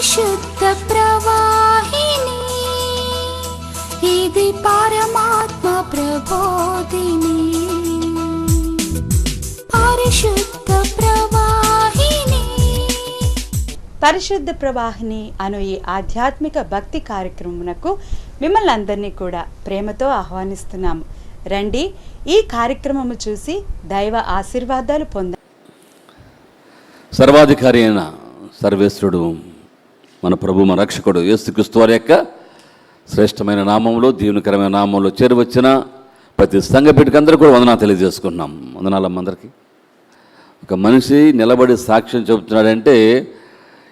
పరిశుద్ధ ప్రవాహిని, ఇది పరమాత్మ ప్రబోధిని. పరిశుద్ధ ప్రవాహిని. పరిశుద్ధ ప్రవాహిని అను ఈ ఆధ్యాత్మిక భక్తి కార్యక్రమమునకు మిమ్మల్ని అందరినీ కూడా ప్రేమతో ఆహ్వానిస్తున్నాము. రండి, ఈ కార్యక్రమము చూసి దైవ ఆశీర్వాదాలు పొంద. సర్వాధికారి అయిన సర్వేశ్వరుడు మన ప్రభు మన రక్షకుడు యేసుక్రీస్తు వారి యొక్క శ్రేష్టమైన నామంలో, దీవెనకరమైన నామంలో చేరువచ్చిన ప్రతి సంఘ బిడ్డకందరూ కూడా వందనాలు తెలియజేసుకుంటున్నాం. వందనాలమ్మ అందరికీ. ఒక మనిషి నిలబడి సాక్ష్యం చెబుతున్నాడంటే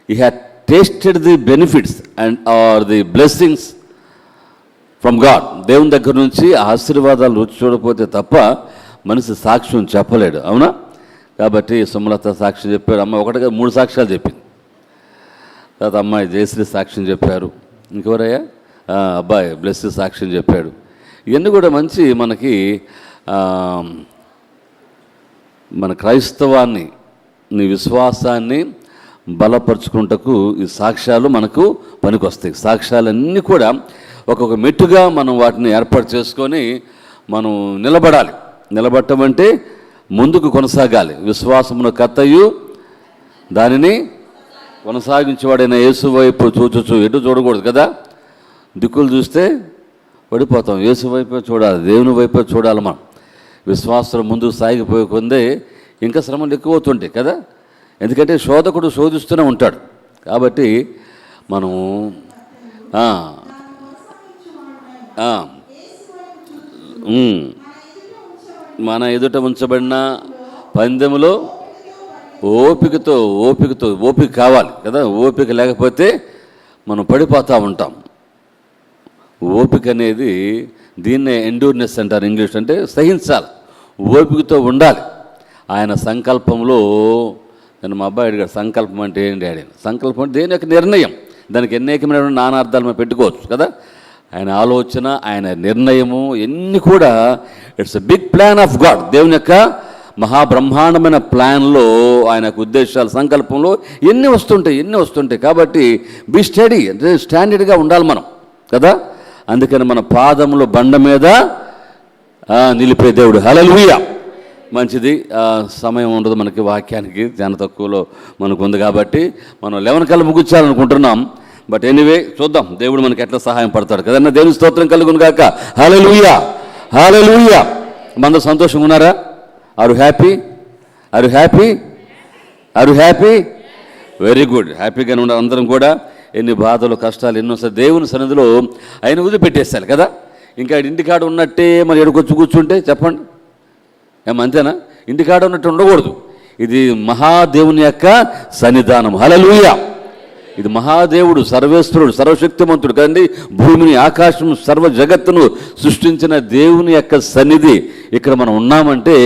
he had tasted the benefits and or the blessings from God. దేవుని దగ్గర నుంచి ఆశీర్వాదాలు రుచి చూడకపోతే తప్ప మనిషి సాక్ష్యం చెప్పలేడు, అవునా? కాబట్టి సుమలత సాక్ష్యం చెప్పారు, అమ్మాయి ఒకటిగా 3 సాక్ష్యాలు చెప్పింది. తర్వాత అమ్మాయి జయశ్రీ సాక్ష్యం చెప్పారు, ఇంకెవరయ్యా అబ్బాయి బ్లెస్ సాక్ష్యం చెప్పాడు. ఇవన్నీ కూడా మంచి మనకి మన క్రైస్తవాన్ని, నీ విశ్వాసాన్ని బలపరుచుకుంటకు ఈ సాక్ష్యాలు మనకు పనికొస్తాయి. సాక్ష్యాలన్నీ కూడా ఒక్కొక్క మెట్టుగా మనం వాటిని ఏర్పాటు చేసుకొని మనం నిలబడాలి. నిలబడటం అంటే ముందుకు కొనసాగాలి. విశ్వాసమును కర్తయు దానిని కొనసాగించేవాడైన యేసు వైపు చూచు, ఎటు చూడకూడదు కదా. దిక్కులు చూస్తే పడిపోతాం. యేసు వైపే చూడాలి, దేవుని వైపే చూడాలి. మనం విశ్వాసం ముందుకు సాగిపోయే కొందే ఇంకా శ్రమలు ఎక్కువ అవుతుంటాయి కదా. ఎందుకంటే శోధకుడు శోధిస్తూనే ఉంటాడు. కాబట్టి మనం మన ఎదుట ఉంచబడిన పందెములో ఓపిక కావాలి కదా. ఓపిక లేకపోతే మనం పడిపోతూ ఉంటాం. ఓపిక అనేది దీన్నే ఎండ్యూర్నెస్ అంటారు ఇంగ్లీష్, అంటే సహించాలి, ఓపికతో ఉండాలి. ఆయన సంకల్పంలో, నేను మా అబ్బాయి అడిగాడు సంకల్పం అంటే ఏంటి అడిగాను. సంకల్పం అంటే దేని యొక్క నిర్ణయం, దానికి అనేకమైన నానార్థాలు మనం పెట్టుకోవచ్చు కదా. ఆయన ఆలోచన, ఆయన నిర్ణయము ఎన్ని కూడా it's a big plan of God. దేవుని యొక్క మహాబ్రహ్మాండమైన ప్లాన్లో, ఆయన యొక్క ఉద్దేశాలు, సంకల్పంలో ఎన్ని వస్తుంటాయి. కాబట్టి బి స్టడీ, అంటే స్టాండర్డ్గా ఉండాలి మనం కదా. అందుకని మన పాదములో బండ మీద నిలిపే దేవుడు. హల్లెలూయా. మంచిది. సమయం ఉండదు మనకి, వాక్యానికి ధ్యాన తక్కువలో మనకు ఉంది కాబట్టి మనం 11 కల్లా ముగించాలనుకుంటున్నాం. బట్ ఎనీవే చూద్దాం దేవుడు మనకి ఎట్లా సహాయం పడతాడు కదన్నా. దేవుని స్తోత్రం కలుగును గాక. హల్లెలూయా, హల్లెలూయా. మన సంతోషంగా ఉన్నారా? Are you happy? Very good. హ్యాపీగానే ఉన్నారు అందరం కూడా. ఎన్ని బాధలు, కష్టాలు ఎన్నోసారి దేవుని సన్నిధిలో ఆయన వదిలిపెట్టేస్తారు కదా. ఇంకా ఇంటికాడ ఉన్నట్టే మరి ఎడుకొచ్చి కూర్చుంటే చెప్పండి, ఏమంతేనా? ఇంటికాడ ఉన్నట్టు ఉండకూడదు. ఇది మహాదేవుని యొక్క సన్నిధానం. హల్లెలూయా. ఇది మహాదేవుడు, సర్వేశ్వరుడు, సర్వశక్తిమంతుడు కదండి. భూమిని, ఆకాశం, సర్వ జగత్తును సృష్టించిన దేవుని యొక్క సన్నిధి. ఇక్కడ మనం ఉన్నామంటే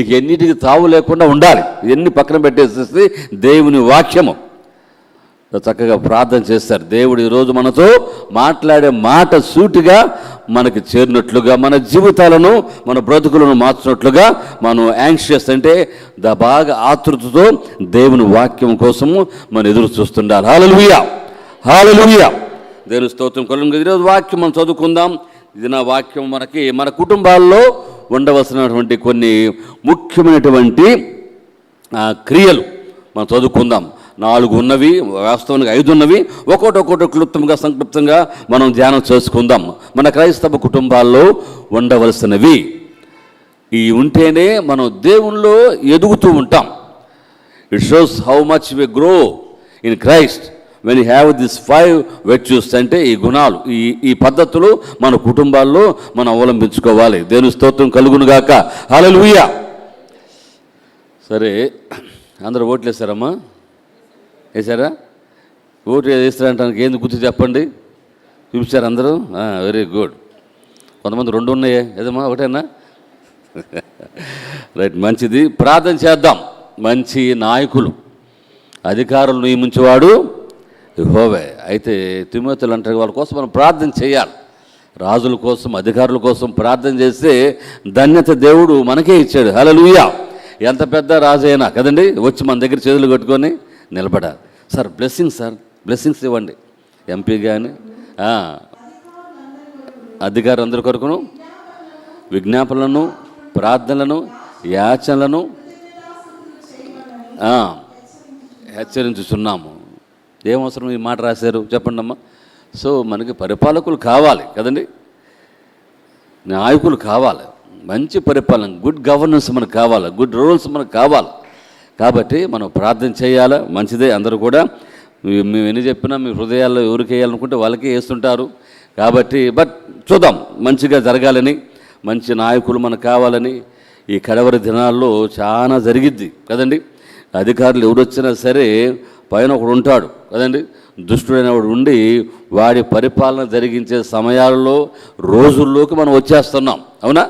ఇక ఎన్నిటికి తావు లేకుండా ఉండాలి. ఎన్ని పక్కన పెట్టేసేసి దేవుని వాక్యము చక్కగా ప్రార్థన చేస్తారు. దేవుడు ఈరోజు మనతో మాట్లాడే మాట సూటిగా మనకి చేరినట్లుగా, మన జీవితాలను, మన బ్రతుకులను మార్చినట్లుగా మనం యాంగ్షియస్ అంటే బాగా ఆతృతతో దేవుని వాక్యం కోసము మనం ఎదురు చూస్తుండాలి. హల్లెలూయా, హల్లెలూయా. దేవుని స్తోత్రం కలుగును. ఈరోజు వాక్యం మనం చదువుకుందాం. ఇది నా వాక్యం మనకి మన కుటుంబాల్లో ఉండవలసినటువంటి కొన్ని ముఖ్యమైనటువంటి క్రియలు మనం చదువుకుందాం. 4 ఉన్నవి, వాస్తవానికి 5 ఉన్నవి. ఒక్కొక్కటి క్లుప్తంగా, సంక్లుప్తంగా మనం ధ్యానం చేసుకుందాం. మన క్రైస్తవ కుటుంబాల్లో ఉండవలసినవి ఈ ఉంటేనే మనం దేవునిలో ఎదుగుతూ ఉంటాం. It shows how much we grow in Christ when you have this 5 virtues. అంటే ఈ గుణాలు, ఈ పద్ధతులు మన కుటుంబాల్లో మనం అవలంబించుకోవాలి. దేవుని స్తోత్రం కలుగును గాక. హల్లెలూయా. సరే, అందరూ ఓట్లు వేశారమ్మా? వేసారా? ఓటు వేస్తారంటానికి ఏంది గుర్తు చెప్పండి. చూపించారు అందరూ? Very good. కొంతమంది 2 ఉన్నాయే, ఏదమ్మా ఒకటేనా? రైట్, మంచిది. ప్రార్థన చేద్దాం. మంచి నాయకులు, అధికారులు నియమించేవాడు యెహోవా. అయితే తిమోతిలు అంటారు, వాళ్ళ కోసం మనం ప్రార్థన చేయాలి. రాజుల కోసం, అధికారుల కోసం ప్రార్థన చేస్తే ధన్యత దేవుడు మనకే ఇచ్చాడు. హల్లెలూయా. ఎంత పెద్ద రాజు అయినా కదండి వచ్చి మన దగ్గర చేతులు కట్టుకొని నిలబడాలి. సార్ బ్లెస్సింగ్ సార్, బ్లెస్సింగ్స్ ఇవ్వండి. ఎంపీ కానీ అధికారులందరి కొరకును విజ్ఞాపనలను, ప్రార్థనలను, యాచనలను హెచ్చరించుచున్నాము. ఏమవసరం ఈ మాట రాశారు చెప్పండి అమ్మా. సో మనకి పరిపాలకులు కావాలి కదండి, నాయకులు కావాలి, మంచి పరిపాలన, గుడ్ గవర్నెన్స్ మనకు కావాలి, గుడ్ రూల్స్ మనకు కావాలి. కాబట్టి మనం ప్రార్థన చేయాలి. మంచిదే, అందరూ కూడా మేము ఎన్ని చెప్పినా మీ హృదయాల్లో ఎవరికి వేయాలనుకుంటే వాళ్ళకే వేస్తుంటారు. కాబట్టి బట్ చూద్దాం, మంచిగా జరగాలని, మంచి నాయకులు మనకు కావాలని. ఈ కడవరి దినాల్లో చాలా జరిగిద్ది కదండి. అధికారులు ఎవరు వచ్చినా సరే పైన ఒకడు ఉంటాడు కదండి, దుష్టుడైన వాడు ఉండి వాడి పరిపాలన జరిగించే సమయాల్లో రోజుల్లోకి మనం వచ్చేస్తున్నాం. అవునా?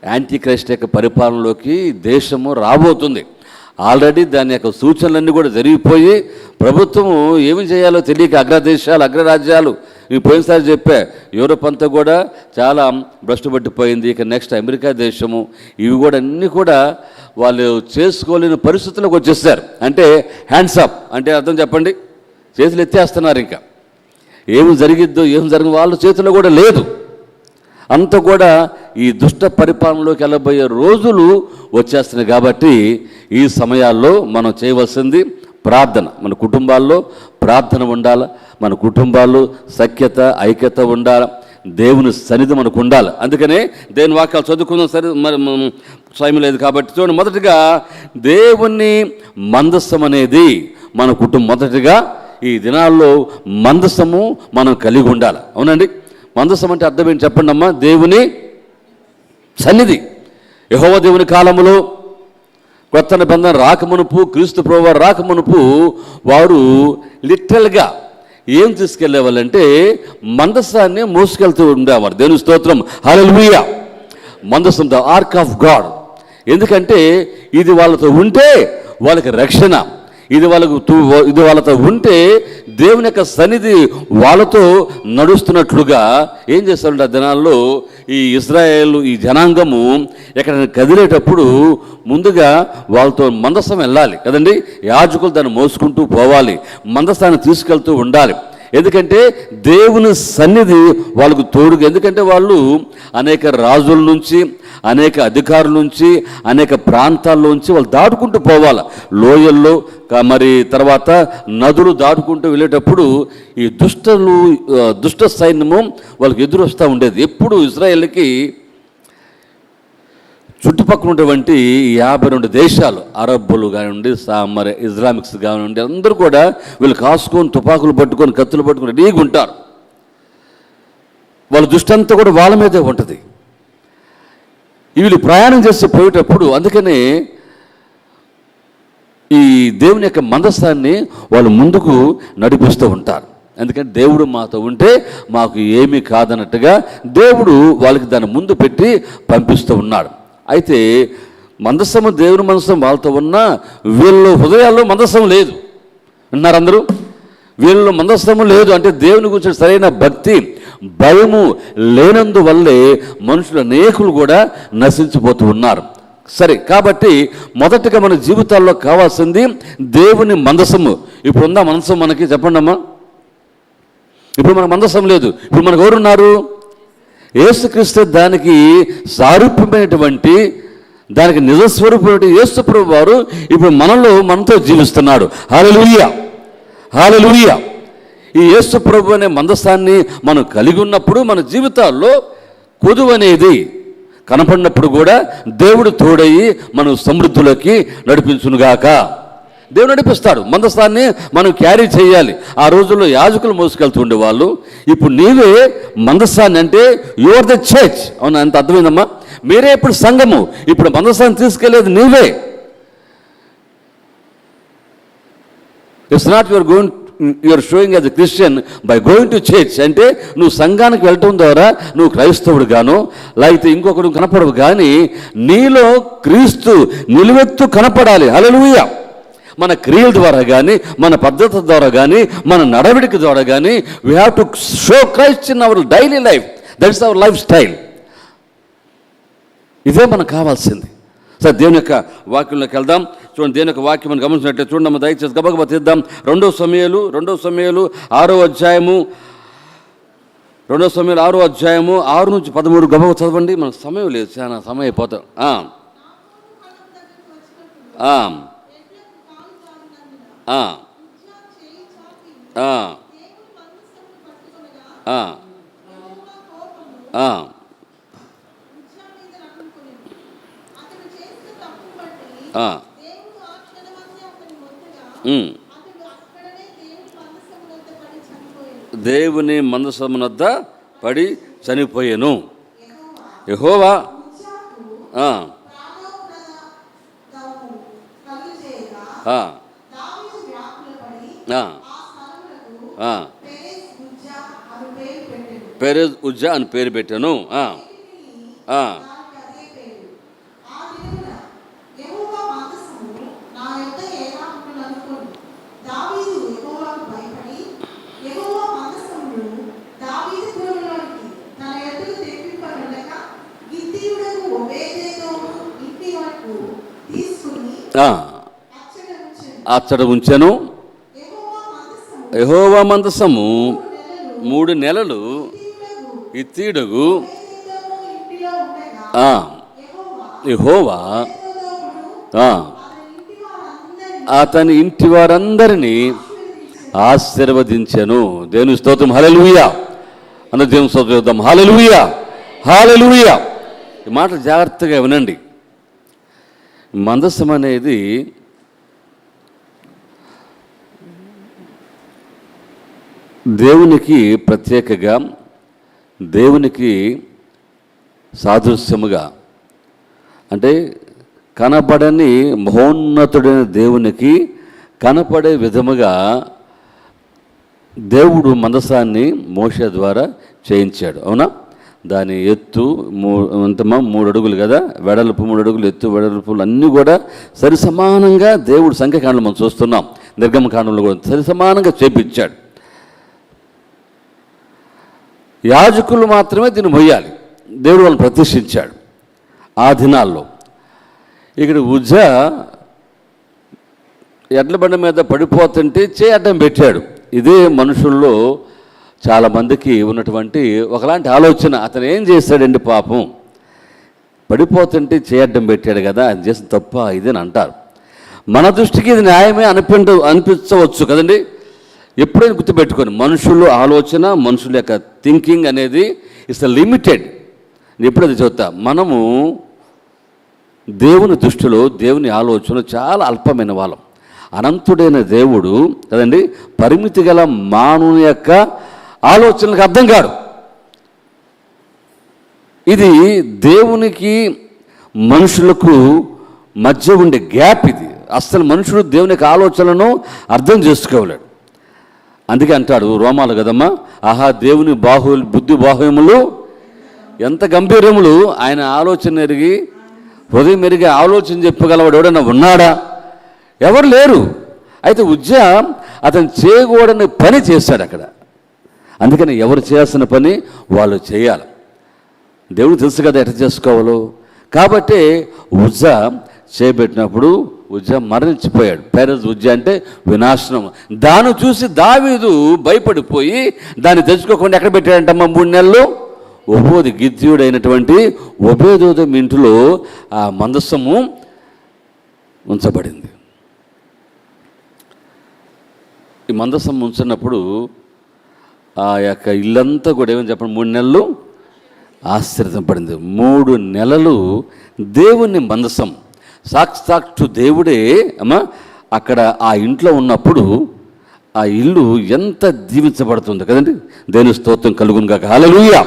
యాంటీ క్రైస్ట్ యొక్క పరిపాలనలోకి దేశము రాబోతుంది. ఆల్రెడీ దాని యొక్క సూచనలన్నీ కూడా జరిగిపోయి ప్రభుత్వము ఏమి చేయాలో తెలియక అగ్రదేశాలు, అగ్రరాజ్యాలు, నేను పోయినసారి చెప్పా, యూరోప్ అంతా కూడా చాలా భ్రష్టుపట్టిపోయింది. ఇక నెక్స్ట్ అమెరికా దేశము, ఇవి కూడా అన్నీ కూడా వాళ్ళు చేసుకోలేని పరిస్థితులకు వచ్చేస్తారు. అంటే హ్యాండ్స్ అప్ అంటే అర్థం చెప్పండి, చేతులు ఎత్తేస్తున్నారు. ఇంకా ఏమి జరిగిద్దో ఏం జరిగిందో వాళ్ళ చేతిలో కూడా లేదు. అంత కూడా ఈ దుష్ట పరిపాలనలోకి వెళ్ళబోయే రోజులు వచ్చేస్తున్నాయి. కాబట్టి ఈ సమయాల్లో మనం చేయవలసింది ప్రార్థన. మన కుటుంబాల్లో ప్రార్థన ఉండాలి, మన కుటుంబాల్లో సఖ్యత, ఐక్యత ఉండాలి, దేవుని సన్నిధి మనకు ఉండాలి. అందుకనే దేవుని వాక్యాలు చదువుకుందాం. సరే, మరి సమయం లేదు కాబట్టి చూడండి. మొదటిగా దేవుని మందస్సం అనేది మన కుటుంబం. మొదటిగా ఈ దినాల్లో మందస్సము మనం కలిగి ఉండాలి. అవునండి, మందస్సం అంటే అర్థం ఏంటి చెప్పండి అమ్మా. దేవుని సన్నిధి. యెహోవా దేవుని కాలములో కొత్త నిబంధన రాకమునుపు, క్రీస్తు ప్రభువు రాకమునుపు వారు లిటరల్గా ఏం తీసుకెళ్లేవాళ్ళంటే మందస్సాన్ని మోసుకెళ్తూ ఉండేవారు. దేవుని స్తోత్రం, హల్లెలూయా. మందస్సం ద ఆర్క్ ఆఫ్ గాడ్. ఎందుకంటే ఇది వాళ్ళతో ఉంటే వాళ్ళకి రక్షణ, ఇది వాళ్ళతో ఉంటే దేవుని యొక్క సన్నిధి వాళ్ళతో నడుస్తున్నట్లుగా ఏం చేస్తారంటే ఆ దినాల్లో ఈ ఇశ్రాయేల్, ఈ జనాంగము ఎక్కడైనా కదిలేటప్పుడు ముందుగా వాళ్ళతో మందస్సం వెళ్ళాలి కదండి. యాజకులు దాన్ని మోసుకుంటూ పోవాలి, మందస్సాన్ని తీసుకెళ్తూ ఉండాలి. ఎందుకంటే దేవుని సన్నిధి వాళ్ళకు తోడుగా. ఎందుకంటే వాళ్ళు అనేక రాజుల నుంచి, అనేక అధికారుల నుంచి, అనేక ప్రాంతాల్లోంచి వాళ్ళు దాటుకుంటూ పోవాలి. లోయల్లో, మరి తర్వాత నదులు దాటుకుంటూ వెళ్ళేటప్పుడు ఈ దుష్ట సైన్యము వాళ్ళకి ఎదురు వస్తూ ఉండేది. ఎప్పుడు ఇశ్రాయేలుకి చుట్టుపక్కల ఉన్నటువంటి 52 దేశాలు, అరబ్బులు కానివ్వండి, మరి ఇస్లామిక్స్ కానివ్వండి, అందరూ కూడా వీళ్ళు కాసుకొని తుపాకులు పట్టుకొని, కత్తులు పట్టుకొని రెడీగా ఉంటారు. వాళ్ళ దృష్టి అంతా కూడా వాళ్ళ మీదే ఉంటుంది. వీళ్ళు ప్రయాణం చేసి పోయేటప్పుడు అందుకనే ఈ దేవుని యొక్క మందస్సాన్ని వాళ్ళు ముందుకు నడిపిస్తూ ఉంటారు. ఎందుకంటే దేవుడు మాతో ఉంటే మాకు ఏమీ కాదన్నట్టుగా దేవుడు వాళ్ళకి దాన్ని ముందు పెట్టి పంపిస్తూ ఉన్నాడు. అయితే మందస్సము, దేవుని మందస్సం వాళ్ళతో ఉన్నా వీళ్ళ హృదయాల్లో మందస్సం లేదు. విన్నారు అందరూ? వీళ్ళలో మందస్సము లేదు అంటే దేవుని గురించి సరైన భక్తి, భయము లేనందువల్లే మనుషులు అనేకులు కూడా నశించిపోతూ ఉన్నారు. సరే, కాబట్టి మొదటగా మన జీవితాల్లో కావాల్సింది దేవుని మందస్సము. ఇప్పుడు ఉందా మందస్సం మనకి? చెప్పండి అమ్మా. ఇప్పుడు మనకు మందస్సం లేదు. ఇప్పుడు మనకు ఎవరున్నారు? యేసుక్రీస్తు దానికి సారూప్యమైనటువంటి, దానికి నిజస్వరూపమైన యేసు ప్రభువు వారు ఇప్పుడు మనతో జీవిస్తున్నాడు. హల్లెలూయా, హల్లెలూయా. ఈ యేసు ప్రభువు అనే మందస్సాన్ని మనం కలిగి ఉన్నప్పుడు మన జీవితాల్లో కొదువు అనేది కనపడినప్పుడు కూడా దేవుడు తోడయి మనం సమృద్ధిలోకి నడిపించునుగాక. దేవుడు నడిపిస్తాడు. మందస్సాన్ని మనం క్యారీ చేయాలి. ఆ రోజుల్లో యాజకులు మోసుకెళ్తూ ఉండేవాళ్ళు. ఇప్పుడు నీవే మందస్సాన్ని, అంటే యు ఆర్ ద చర్చ్. అవునా? అంత అర్థమైందమ్మా. మీరే ఇప్పుడు సంఘము. ఇప్పుడు మందస్సాన్ని తీసుకెళ్లేది నీవే. It's not your sowing as a Christian by going to church. అంటే నువ్వు సంఘానికి వెళ్ళటం ద్వారా నువ్వు క్రైస్తవుడు గాను, లేకపోతే ఇంకొకరు కనపడవు, కానీ నీలో క్రీస్తు నిలువెత్తు కనపడాలి. హల్లెలూయా. మన క్రియల ద్వారా కానీ, మన పద్ధతి ద్వారా కానీ, మన నడవడిక ద్వారా కానీ we have to show Christ in our daily life. That is our life style. ఇదే మనకు కావాల్సింది. సరే, దేవుని యొక్క వాక్యంలోకి వెళ్దాం. చూడండి, దేని యొక్క వాక్యం మనం గమనించినట్లే చూడమ్మా, దయచేసి గబగబా తీద్దాం. 2 సమూయేలు 6వ అధ్యాయము 2 సమూయేలు 6వ అధ్యాయము 6 నుంచి 13 గబగబా చదవండి. మనకు సమయం లేదు, చాలా సమయం అయిపోతాం. దేవుని మందసమునొద్ద పడి చనిపోయాను. యెహోవా పెరెజ్ ఉజ్జా అని పేరు పెట్టాను. అచ్చట ఉంచెను. యెహోవా మందసము 3 నెలలు ఇత్తీయుడగు యెహోవా అతని ఇంటి వారందరినీ ఆశీర్వదించెను. దేవుని స్తోత్రం. హల్లెలూయా. అందరూ దేవుని స్తోత్రం చేద్దాం. హల్లెలూయా, హల్లెలూయా. ఈ మాట జాగ్రత్తగా వినండి. మందసం అనేది దేవునికి ప్రత్యేకగా, దేవునికి సాదృశ్యముగా, అంటే కనపడని మహోన్నతుడైన దేవునికి కనపడే విధముగా దేవుడు మందసాన్ని మోషే ద్వారా చేయించాడు. అవునా? దాని ఎత్తు 3 అడుగులు కదా, వెడల్పు 3 అడుగులు, ఎత్తు వెడల్పులు అన్నీ కూడా సరి సమానంగా దేవుడు సంఖ్యాకాండంలో మనం చూస్తున్నాం. నిర్గమకాండంలో కూడా సరి సమానంగా చేపించాడు. యాజకులు మాత్రమే దీన్ని మొయ్యాలి. దేవుడు వాళ్ళని ప్రతిష్ఠించాడు ఆ దినాల్లో. ఇక్కడ ఉజ్జా ఎడ్ల బండి మీద పడిపోతుంటే అడ్డం పెట్టాడు. ఇదే మనుషుల్లో చాలామందికి ఉన్నటువంటి ఒకలాంటి ఆలోచన. అతను ఏం చేశాడండి పాపం, పడిపోతుంటే అడ్డం పెట్టాడు కదా, అది చేసిన తప్ప ఇదని అంటారు. మన దృష్టికి ఇది న్యాయమే అనిపించవచ్చు కదండి. ఎప్పుడైనా గుర్తుపెట్టుకొని, మనుషుల ఆలోచన, మనుషుల యొక్క థింకింగ్ అనేది ఇట్స్ లిమిటెడ్. ఎప్పుడైతే చెప్తా, మనము దేవుని దృష్టిలో దేవుని ఆలోచన చాలా అల్పమైన వాళ్ళం. అనంతుడైన దేవుడు కదండి పరిమితి గల మానవుని యొక్క ఆలోచనలకు అర్థం కాడు. ఇది దేవునికి మనుషులకు మధ్య ఉండే గ్యాప్. ఇది అస్సలు మనుషుడు దేవుని యొక్క ఆలోచనలను అర్థం చేసుకోలేడు. అందుకే అంటాడు రోమాలు కదమ్మా, ఆహా దేవుని బుద్ధి బాహుయములు ఎంత గంభీరములు, ఆయన ఆలోచన ఎరిగి హృదయం ఎరిగి ఆలోచన చెప్పగలవాడు ఎవడన్నా ఉన్నాడా? ఎవరు లేరు. అయితే ఉజ్జా అతను చేయకూడని పని చేశాడు అక్కడ. అందుకని ఎవరు చేయాల్సిన పని వాళ్ళు చేయాలి. దేవుడు తెలుసు కదా ఎట్లా చేసుకోవాలో. కాబట్టి ఉజ్జా చేయబెట్టినప్పుడు ఉజ్జా మరణించిపోయాడు. పెరెజ్ ఉజ్జా అంటే వినాశనం. దాన్ని చూసి దావీదు భయపడిపోయి దాన్ని తెచ్చుకోకుండా ఎక్కడ పెట్టాడంటమ్మా 3 నెలలు ఒబోది గిద్యోడైనటువంటి ఒబేదోదం ఇంటిలో ఆ మందసము ఉంచబడింది. ఈ మందసం ఉంచినప్పుడు ఆ యొక్క ఇల్లంతా కూడా ఏమని చెప్పండి 3 నెలలు ఆశ్చర్యపడింది. 3 నెలలు దేవుని మందసం సాక్షాత్తు దేవుడే అమ్మా అక్కడ ఆ ఇంట్లో ఉన్నప్పుడు ఆ ఇల్లు ఎంత దీవించబడుతుంది కదండి. దేవుని స్తోత్రం కలుగును గాక. హల్లెలూయా.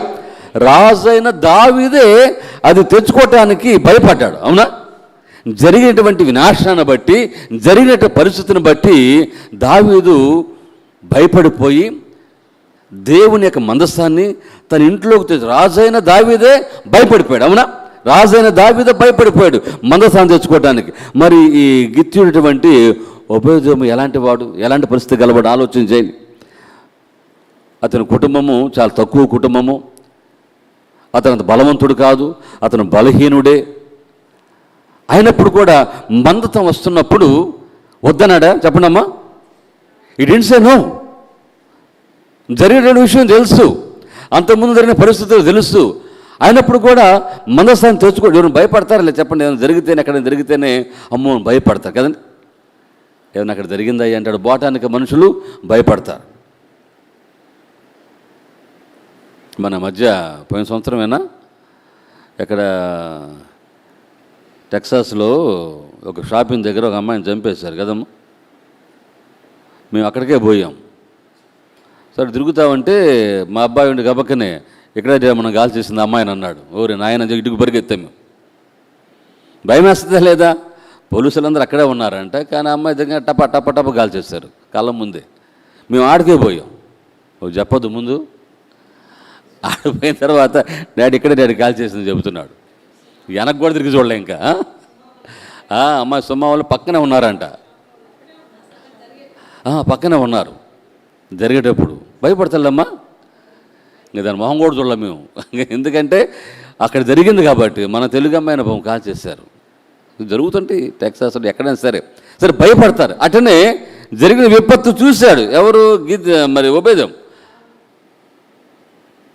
రాజైన దావీదే అది తెచ్చుకోవటానికి భయపడ్డాడు. అవునా? జరిగినటువంటి వినాశాన్ని బట్టి, జరిగిన పరిస్థితిని బట్టి దావీదు భయపడిపోయి దేవుని యొక్క మందసాన్ని తన ఇంట్లోకి తెచ్చి, రాజైన దావీదే భయపడిపోయాడు. అవునా? రాజైన దావీదే భయపడిపోయాడు మందసాన్ని తెచ్చుకోవటానికి. మరి ఈ గిత్యుడటువంటి ఒబేదోము ఎలాంటి వాడు, ఎలాంటి పరిస్థితి గలవాడు ఆలోచన చేయండి. అతని కుటుంబము చాలా తక్కువ కుటుంబము. అతను బలవంతుడు కాదు, అతను బలహీనుడే. అయినప్పుడు కూడా మందతం వస్తున్నప్పుడు వద్దన్నాడా? చెప్పండమ్మా. ఈ డెంట్ సే నో. జరిగిన విషయం తెలుసు, అంతకుముందు జరిగిన పరిస్థితులు తెలుసు, అయినప్పుడు కూడా మందస్థాన్ని తెచ్చుకోండి. ఎవరు భయపడతారా? లేదు చెప్పండి. ఏమైనా జరిగితేనే, ఎక్కడ జరిగితేనే అమ్మో భయపడతారు కదండి. ఏమైనా అక్కడ జరిగిందా అంటాడు బోటానికి మనుషులు భయపడతారు. మన మధ్య పోయిన సంవత్సరమేనా ఎక్కడ టెక్సాస్లో ఒక షాపింగ్ దగ్గర ఒక అమ్మాయిని చంపేశారు కదమ్మా. మేము అక్కడికే పోయాం. సరే తిరుగుతామంటే మా అబ్బాయి ఉండి గబక్కనే ఇక్కడ మనం గాలి చేసింది అమ్మాయిని అన్నాడు. ఓరే నాయన ఇటుకు పరిగెత్తాం మేము. భయం వేస్తుందా లేదా? పోలీసులందరూ అక్కడే ఉన్నారంట, కానీ అమ్మాయి దగ్గర టప టప టప గాలి చేశారు కళ్ళ ముందే. మేము ఆడికే పోయాం. ఓ చెప్పొద్దు ముందు. ఆడిపోయిన తర్వాత డాడీ గాలి చేసింది చెబుతున్నాడు. వెనక్కి కూడా తిరిగి చూడలే ఇంకా. అమ్మాయి సుమ్మ వాళ్ళు పక్కనే ఉన్నారంట, పక్కనే ఉన్నారు. జరిగేటప్పుడు భయపడతాళ్ళమ్మా. ఇంకా దాని మొహం కూడా చూడలేం మేము, ఎందుకంటే అక్కడ జరిగింది కాబట్టి. మన తెలుగు అమ్మాయిన కాల్ చేశారు. జరుగుతుంటే టెక్సాస్లో ఎక్కడైనా సరే సరే భయపడతారు. అటనే జరిగిన విపత్తు చూశాడు ఎవరు? మరి ఓబేదెదోము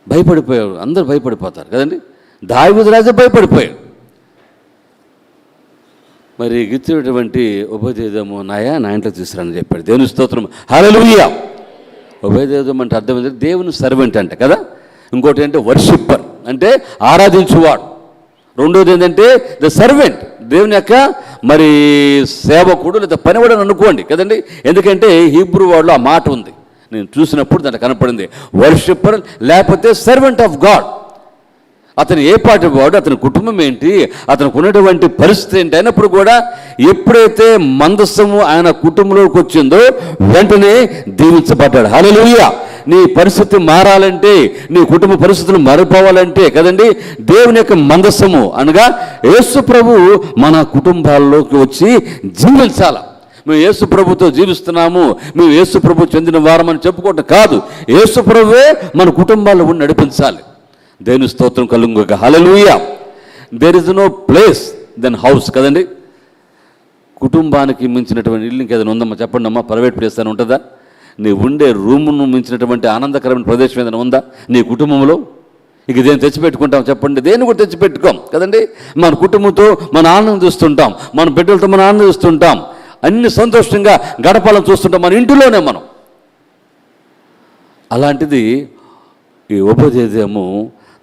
భయపడిపోయాడు. అందరూ భయపడిపోతారు కదండి. దావీదు రాజు భయపడిపోయాడు. మరి గిచ్చినటువంటి ఓబేదెదోము నా ఇంట్లో తీసుకురాని చెప్పాడు. దేవుని స్తోత్రం, హల్లెలూయా. ఓబేదెదోము అంటే అర్థం ఏంటంటే దేవుని సర్వెంట్ అంట కదా. ఇంకోటి ఏంటంటే వర్షిప్పర్ అంటే ఆరాధించువాడు. రెండోది ఏంటంటే ద సర్వెంట్, దేవుని యొక్క మరి సేవకుడు లేదా పనివాడు అనుకోండి కదండి. ఎందుకంటే హీబ్రూ వాడులో ఆ మాట ఉంది, నేను చూసినప్పుడు దాంట్లో కనపడింది. వర్షిప్పర్ లేకపోతే సర్వెంట్ ఆఫ్ గాడ్. అతను ఏ పాటి వాడు, అతని కుటుంబం ఏంటి, అతనికి ఉన్నటువంటి పరిస్థితి ఏంటి అయినప్పుడు కూడా ఎప్పుడైతే మందస్సము ఆయన కుటుంబంలోకి వచ్చిందో వెంటనే దీవించబడ్డాడు. హల్లెలూయా. నీ పరిస్థితి మారాలంటే, నీ కుటుంబ పరిస్థితులు మారిపోవాలంటే కదండి దేవుని యొక్క మందస్సము అనగా యేసు ప్రభువు మన కుటుంబాల్లోకి వచ్చి జీవించాల. మేము యేసు ప్రభుతో జీవిస్తున్నాము, మేము యేసు ప్రభు చెందిన వారమని చెప్పుకోవటం కాదు. యేసు ప్రభువే మన కుటుంబాల్లో ఉండి నడిపించాలి. దేవుని స్తోత్రం కలుగుగాక, hallelujah. There is no place than house కదండి. కుటుంబానికి మించినటువంటి ఇల్లు ఇంకేదైనా ఉందమ్మా? చెప్పండి అమ్మా. ప్రైవేట్ ప్లేస్ అని ఉంటుందా? నీ ఉండే రూమును మించినటువంటి ఆనందకరమైన ప్రదేశం ఏదైనా ఉందా నీ కుటుంబంలో? ఇక దేని తెచ్చిపెట్టుకుంటాం చెప్పండి? దేన్ని కూడా తెచ్చిపెట్టుకోం కదండి. మన కుటుంబంతో మనం ఆనందిస్తుంటాం, మన బిడ్డలతో మనం ఆనందిస్తుంటాం, అన్ని సంతోషంగా గడపాలని చూస్తుంటాం మన ఇంటిలోనే మనం. అలాంటిది ఈ ఓబేదెదోము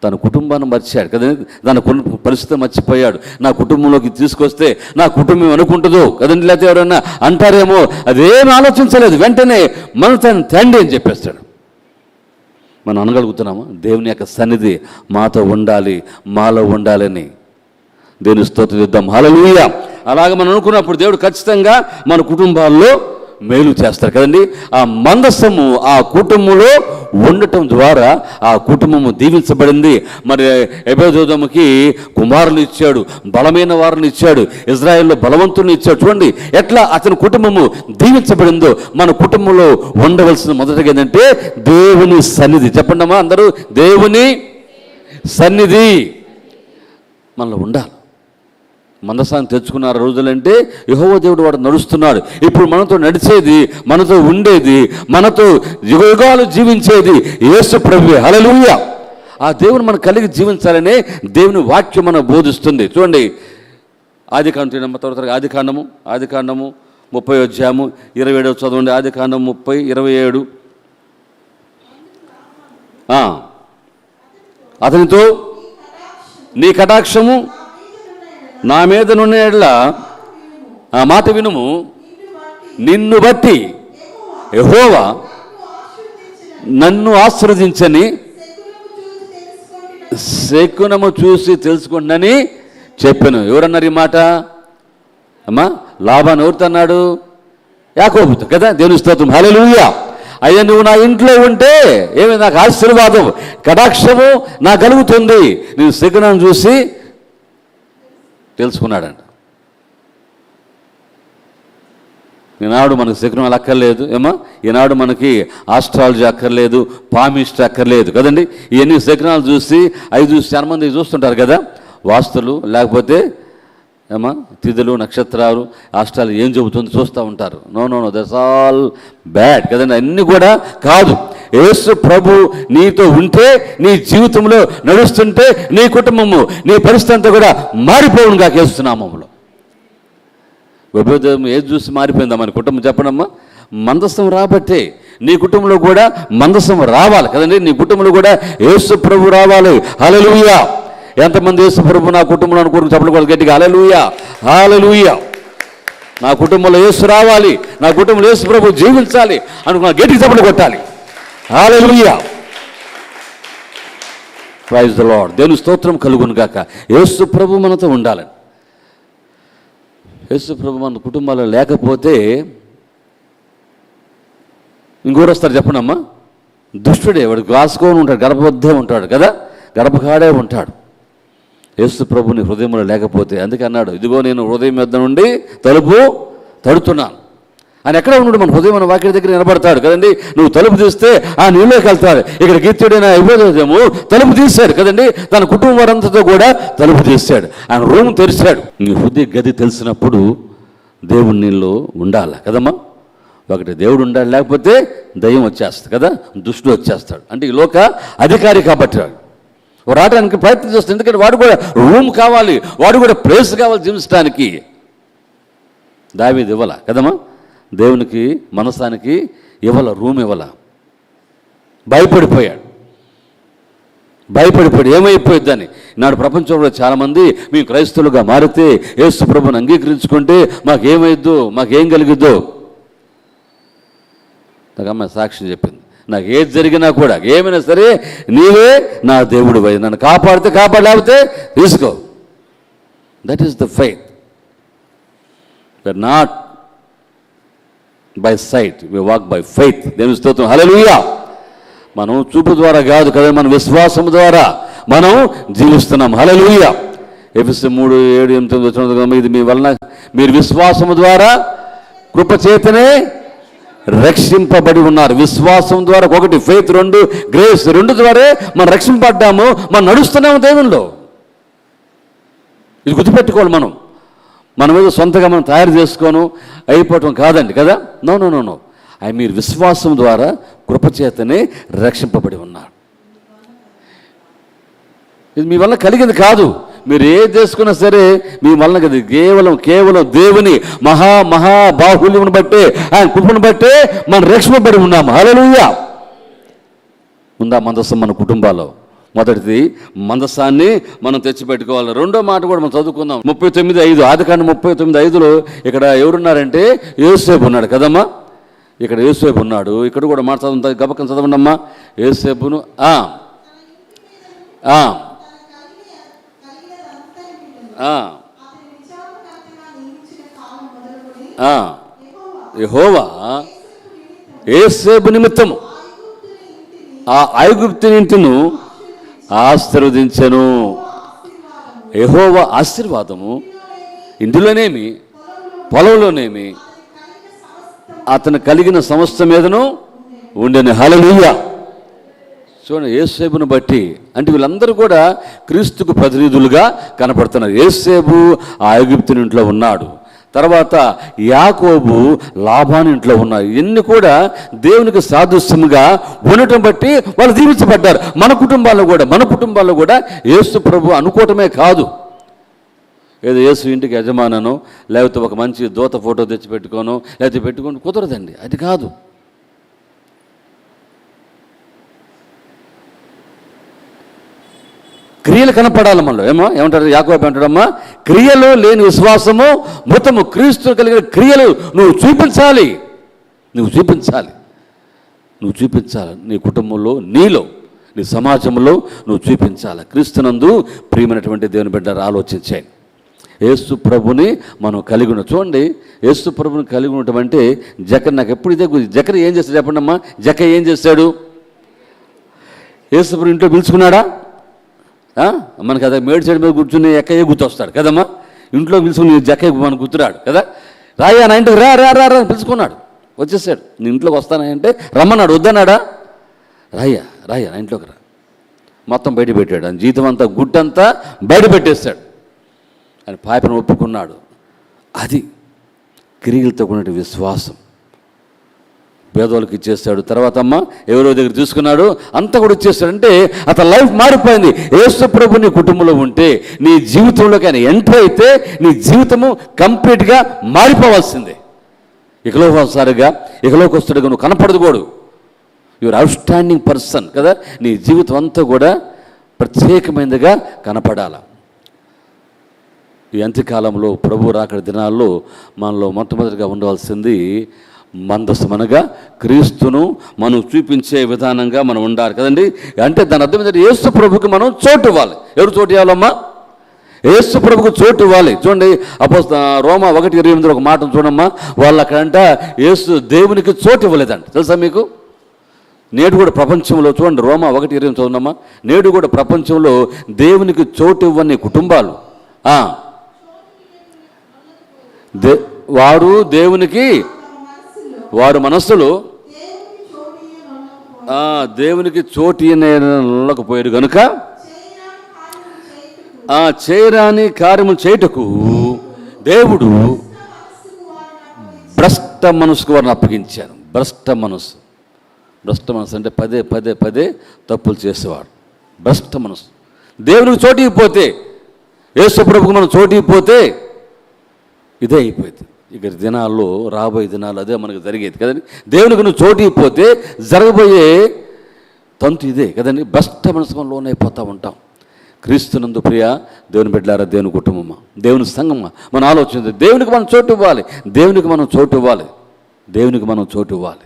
తన కుటుంబాన్ని మర్చాడు కదండి. తన పరిస్థితి మర్చిపోయాడు. నా కుటుంబంలోకి తీసుకొస్తే నా కుటుంబం అనుకుంటుందో కదండి, లేకపోతే ఎవరైనా అంటారేమో, అదేం ఆలోచించలేదు. వెంటనే మన తన తండ్రి అని చెప్పేస్తాడు. మనం అనగలుగుతున్నామా? దేవుని యొక్క సన్నిధి మాతో ఉండాలి, మాలో ఉండాలని. దేవుని స్తోత్రం చేద్దాం, హల్లెలూయా. అలాగే మనం అనుకున్నప్పుడు దేవుడు ఖచ్చితంగా మన కుటుంబాల్లో మేలు చేస్తారు కదండి. ఆ మందస్సము ఆ కుటుంబంలో ఉండటం ద్వారా ఆ కుటుంబము దీవించబడింది. మరి ఓబేదెదోముకి కుమారులు ఇచ్చాడు, బలమైన వారిని ఇచ్చాడు, ఇజ్రాయెల్లో బలవంతుని ఇచ్చాడు. చూడండి ఎట్లా అతని కుటుంబము దీవించబడిందో. మన కుటుంబంలో ఉండవలసిన మొదటిగా ఏంటంటే దేవుని సన్నిధి. చెప్పండి అమ్మా అందరూ, దేవుని సన్నిధి మనలో ఉండాలి. మందసాన్ని తెచ్చుకున్న రోజులంటే యెహోవా దేవుడు వాడు నడుస్తున్నాడు. ఇప్పుడు మనతో నడిచేది, మనతో ఉండేది, మనతో యుగయుగాలు జీవించేది యేసు ప్రభువే. హల్లెలూయా. ఆ దేవుని మనం కలిగి జీవించాలనే దేవుని వాక్యం మనం బోధిస్తుంది. చూడండి ఆదికాండం ఆదికాండము 30వ అధ్యాయము 27 చదవండి. ఆదికాండం 30:27. అతనితో నీ కటాక్షము నా మీద నున్న ఎడల ఆ మాట వినుము, నిన్ను బట్టి యెహోవా నన్ను ఆశీర్వదించని శకునము చూసి తెలుసుకుంటునని చెప్పాను. ఎవరన్నారు ఈ మాట? అమ్మా లాబాను ఎవరితో అన్నాడు? యాకోబుతో కదా. దేవుని స్తోత్రం, హల్లెలూయా. అయ్యా నువ్వు నా ఇంట్లో ఉంటే ఏమి నాకు ఆశీర్వాదం, కటాక్షము నాకు కలుగుతుంది. నేను శకునం చూసి తెలుసుకున్నాడంట. ఈనాడు మనకు శకునాలు అక్కర్లేదు ఏమా. ఈనాడు మనకి ఆస్ట్రాలజీ అక్కర్లేదు, పామిస్ట్ అక్కర్లేదు కదండి. ఇవన్నీ శకునాలు చూసి అవి చూసి చాలా మంది చూస్తుంటారు కదా, వాస్తులు లేకపోతే ఏమా తిథులు నక్షత్రాలు అష్టాలు ఏం చెబుతుంది చూస్తూ ఉంటారు. నో దట్స్ ఆల్ బ్యాడ్ కదండి. అన్నీ కూడా కాదు. యేసు ప్రభు నీతో ఉంటే, నీ జీవితంలో నడుస్తుంటే, నీ కుటుంబము, నీ పరిస్థితి అంతా కూడా మారిపోవును కాక యేసు నామములో. విభేదం ఏది చూసి మారిపోయిందా మన కుటుంబం చెప్పడమ్మా? మందసం రాబట్టే నీ కుటుంబంలో కూడా మందసం రావాలి కదండి. నీ కుటుంబంలో కూడా యేసు ప్రభు రావాలి. హల్లెలూయా. ఎంతమంది యేసు ప్రభు నా కుటుంబంలో అనుకోరు చెప్పడం గట్టిగా హల్లెలూయా హల్లెలూయా. నా కుటుంబంలో యేసు రావాలి, నా కుటుంబంలో యేసు ప్రభు జీవించాలి అనుకున్న గట్టిగా చెప్పలు కొట్టాలి. హల్లెలూయా. Praise the Lord. దేవుని స్తోత్రం కలుగును గాక. యేసు ప్రభు మనతో ఉండాలని. యేసు ప్రభు మన కుటుంబాల్లో లేకపోతే ఇంకోరు వస్తారు చెప్పనమ్మా? దుష్టుడే, వాడు గ్లాసుకొని ఉంటాడు, గర్భవద్దే ఉంటాడు కదా, గర్భకాడే ఉంటాడు. యేసు ప్రభుని హృదయంలో లేకపోతే అందుకే అన్నాడు, ఇదిగో నేను హృదయం యొద్ద నుండి తలుపు తడుతున్నాను అని. ఎక్కడ ఉన్నాడు? మన హృదయం మన వాక్య దగ్గర నిలబడతాడు కదండి. నువ్వు తలుపు తీస్తే ఆ నీళ్ళకి వెళ్తాడు. ఇక్కడ గీత్యుడైన ఇవ్వదేమో తలుపు తీశాడు కదండి. తన కుటుంబం వారంతతో కూడా తలుపు తీశాడు, ఆయన రూమ్ తెరిచాడు. నీ హృదయ గది తెలిసినప్పుడు దేవుడు నీళ్ళు ఉండాలి కదమ్మా. ఒకటి దేవుడు ఉండాలి, లేకపోతే దయ్యం వచ్చేస్తుంది కదా, దుష్టుడు వచ్చేస్తాడు. అంటే ఈ లోక అధికారి కాబట్టి వాడు రావడానికి ప్రయత్నం చేస్తాడు. ఎందుకంటే వాడు కూడా రూమ్ కావాలి, వాడు కూడా ప్లేస్ కావాలి జీవించడానికి. దావీదు ఇవ్వాల కదమ్మా, దేవునికి మనసానికి ఇవ్వాల, రూమ్ ఇవ్వాల. భయపడిపోయాడు. ఏమైపోయిద్దని. నాడు ప్రపంచంలో చాలామంది మేము క్రైస్తవులుగా మారితే, యేసు ప్రభువుని అంగీకరించుకుంటే మాకేమైద్దో, మాకేం కలిగిద్దో. నాకు అమ్మ సాక్ష్యం చెప్పింది, నాకు ఏది జరిగినా కూడా ఏమైనా సరే నీవే నా దేవుడు, నన్ను కాపాడితే కాపాడలేకపోతే తీసుకో. That is the faith. Not by sight, we walk by faith. దేవుని స్తోత్రం హల్లెలూయా. మనం చూపు ద్వారా కాదు కదా, మన విశ్వాసం ద్వారా మనం జీవిస్తున్నాం. హల్లెలూయా. ఎఫెసీ 3:7-8 ఇది మీ వలన మీరు విశ్వాసము ద్వారా కృపచేతనే రక్షింపబడి ఉన్నారు. విశ్వాసం ద్వారా ఒకటి ఫెయిత్, 2 గ్రేస్. 2 ద్వారా మనం రక్షింపడ్డాము, మనం నడుస్తున్నాము దేవునిలో. ఇది గుర్తుపెట్టుకోవాలి. మనం ఏదో సొంతగా మనం తయారు చేసుకోను అయిపోవటం కాదండి కదా. నో. మీరు విశ్వాసం ద్వారా కృపచేతనే రక్షింపబడి ఉన్నారు. ఇది మీ వల్ల కలిగింది కాదు. మీరు ఏది చేసుకున్నా సరే మీ వలన కదా, కేవలం దేవుని బాహుల్యమును బట్టే, ఆయన కృపను బట్టే మనం రక్షింపబడి ఉన్నాము. హల్లెలూయా. ఉందా మందసం మన కుటుంబాల్లో? మొదటిది మందసాన్ని మనం తెచ్చిపెట్టుకోవాలి. రెండో మాట కూడా మనం చదువుకుందాం. 39:5 ఆదికాండం 39:5 ఇక్కడ ఎవరున్నారంటే యోసేపు ఉన్నాడు కదమ్మా. ఇక్కడ యోసేపు ఉన్నాడు. ఇక్కడ కూడా మాట చదువుతా, గబకం చదవండమ్మా. యోసేపును యెహోవా యోసేపు నిమిత్తము ఆ ఐగుప్తు ఇంటిను ఆశీర్వదించెను. యెహోవా ఆశీర్వాదము ఇంటిలోనేమి పొలంలోనేమి అతను కలిగిన సమస్త మీదను ఉండెను. హల్లెలూయా. చూడండి, యోసేపును బట్టి అంటే వీళ్ళందరూ కూడా క్రీస్తుకు ప్రతినిధులుగా కనపడుతున్నారు. యోసేపు ఆ ఐగుప్తు ఇంట్లో ఉన్నాడు. తర్వాత యాకోబు లాబాను ఇంట్లో ఉన్నారు. ఇవన్నీ కూడా దేవునికి సాదృశ్యముగా ఉండటం బట్టి వాళ్ళు దీవించబడ్డారు. మన కుటుంబాల్లో కూడా యేసు ప్రభు అనుకోవటమే కాదు, ఏదో యేసు ఇంటికి యజమానను లేకపోతే ఒక మంచి దూత ఫోటో తెచ్చి పెట్టుకోను లేకపోతే పెట్టుకొని కుదరదండి. అది కాదు. క్రియలు కనపడాలి మనలో. ఏమంటారు యాకోబు అంటాడమ్మా, క్రియలు లేని విశ్వాసము మృతము. క్రీస్తు కలిగిన క్రియలు నువ్వు చూపించాలి. నీ కుటుంబంలో, నీలో, నీ సమాజంలో నువ్వు చూపించాలి. క్రీస్తునందు ప్రియమైనటువంటి దేవుని బిడ్డ ఆలోచించాయి. యేసు ప్రభుని మనం కలిగి ఉన్నాం. చూడండి, యేసు ప్రభుని కలిగి ఉండటం అంటే నాకు ఎప్పుడు ఇదే జకర్ ఏం చేస్తాడు చెప్పండి అమ్మా. ఏం చేశాడు? యేసు ప్రభు ఇంట్లో పిలుచుకున్నాడా? మనకి అదే మేడి సైడ్ మీద కూర్చుని ఎక్కయ్యే గుర్తొస్తాడు కదమ్మా. ఇంట్లో పిలుచుకుని జక్కయ్య మనకు గుర్తురాడు కదా. రాయ్యా నా ఇంటికి రా పిలుచుకున్నాడు, వచ్చేసాడు. నీ ఇంట్లోకి వస్తానంటే రమ్మన్నాడు, వద్దన్నాడా? రాయ్యా నా ఇంట్లోకి రా. మొత్తం బయట పెట్టాడు. జీతం అంతా గుడ్డంతా బయట పెట్టేస్తాడు. ఆయన పాపను ఒప్పుకున్నాడు. అది క్రియలతో కూడిన విశ్వాసం. పేదోళ్ళకి ఇచ్చేస్తాడు. తర్వాత అమ్మ ఎవరో దగ్గర తీసుకున్నాడు, అంతా కూడా ఇచ్చేస్తాడు. అంటే అతని లైఫ్ మారిపోయింది. యేసు ప్రభు నీ కుటుంబంలో ఉంటే, నీ జీవితంలోకి ఆయన ఎంటర్ అయితే నీ జీవితము కంప్లీట్గా మారిపోవాల్సిందే. ఇకలోకసారిగా ఇకలోకొస్తుడిగా నువ్వు కనపడదు కూడా. యువర్ అవుట్ స్టాండింగ్ పర్సన్ కదా. నీ జీవితం అంతా కూడా ప్రత్యేకమైనదిగా కనపడాల. ఈ అంత్యకాలంలో ప్రభు రాకడ దినాల్లో మనలో మొట్టమొదటిగా ఉండవలసింది మందస్సు, అనగా క్రీస్తును మనం చూపించే విధానంగా మనం ఉండాలి కదండి. అంటే దాని అర్థం ఏంటంటే యేసు ప్రభుకి మనం చోటు ఇవ్వాలి. ఎవరు చోటు ఇవ్వాలమ్మా? యేసు ప్రభుకు చోటు ఇవ్వాలి. చూడండి రోమా 1:28 ఒక మాట చూడమ్మా. వాళ్ళు అక్కడంట యేసు దేవునికి చోటు ఇవ్వలేదంట. తెలుసా మీకు? నేడు కూడా ప్రపంచంలో చూడండి, రోమా 1:20 చదువునమ్మా. నేడు కూడా ప్రపంచంలో దేవునికి చోటు ఇవ్వని కుటుంబాలు, వారు దేవునికి వారు మనస్సులు దేవునికి చోటు ఇవ్వలేకపోయారు కనుక చేయరాని కార్యములు చేయుటకు దేవుడు భ్రష్ట మనసుకు వారిని అప్పగించాను. భ్రష్ట మనసు అంటే పదే పదే పదే తప్పులు చేసేవాడు. భ్రష్ట మనసు. దేవునికి చోటు ఇవ్వకపోతే, యేసు ప్రభువుకు మనం చోటు ఇవ్వకపోతే ఇదే అయిపోయింది. ఇక దినాల్లో, రాబోయే దినాలు అదే మనకు జరిగేది కదండి. దేవునికి నువ్వు చోటు ఇవ్వకపోతే జరగబోయే తంతు ఇదే కదండి. భ్రష్ట మనసు లోనైపోతూ ఉంటాం. క్రీస్తునందు ప్రియ దేవుని బిడ్డలారా, దేవుని కుటుంబమా, దేవుని సంఘమా, మన ఆలోచన దేవునికి మనం చోటు ఇవ్వాలి. దేవునికి మనం చోటు ఇవ్వాలి. దేవునికి మనం చోటు ఇవ్వాలి.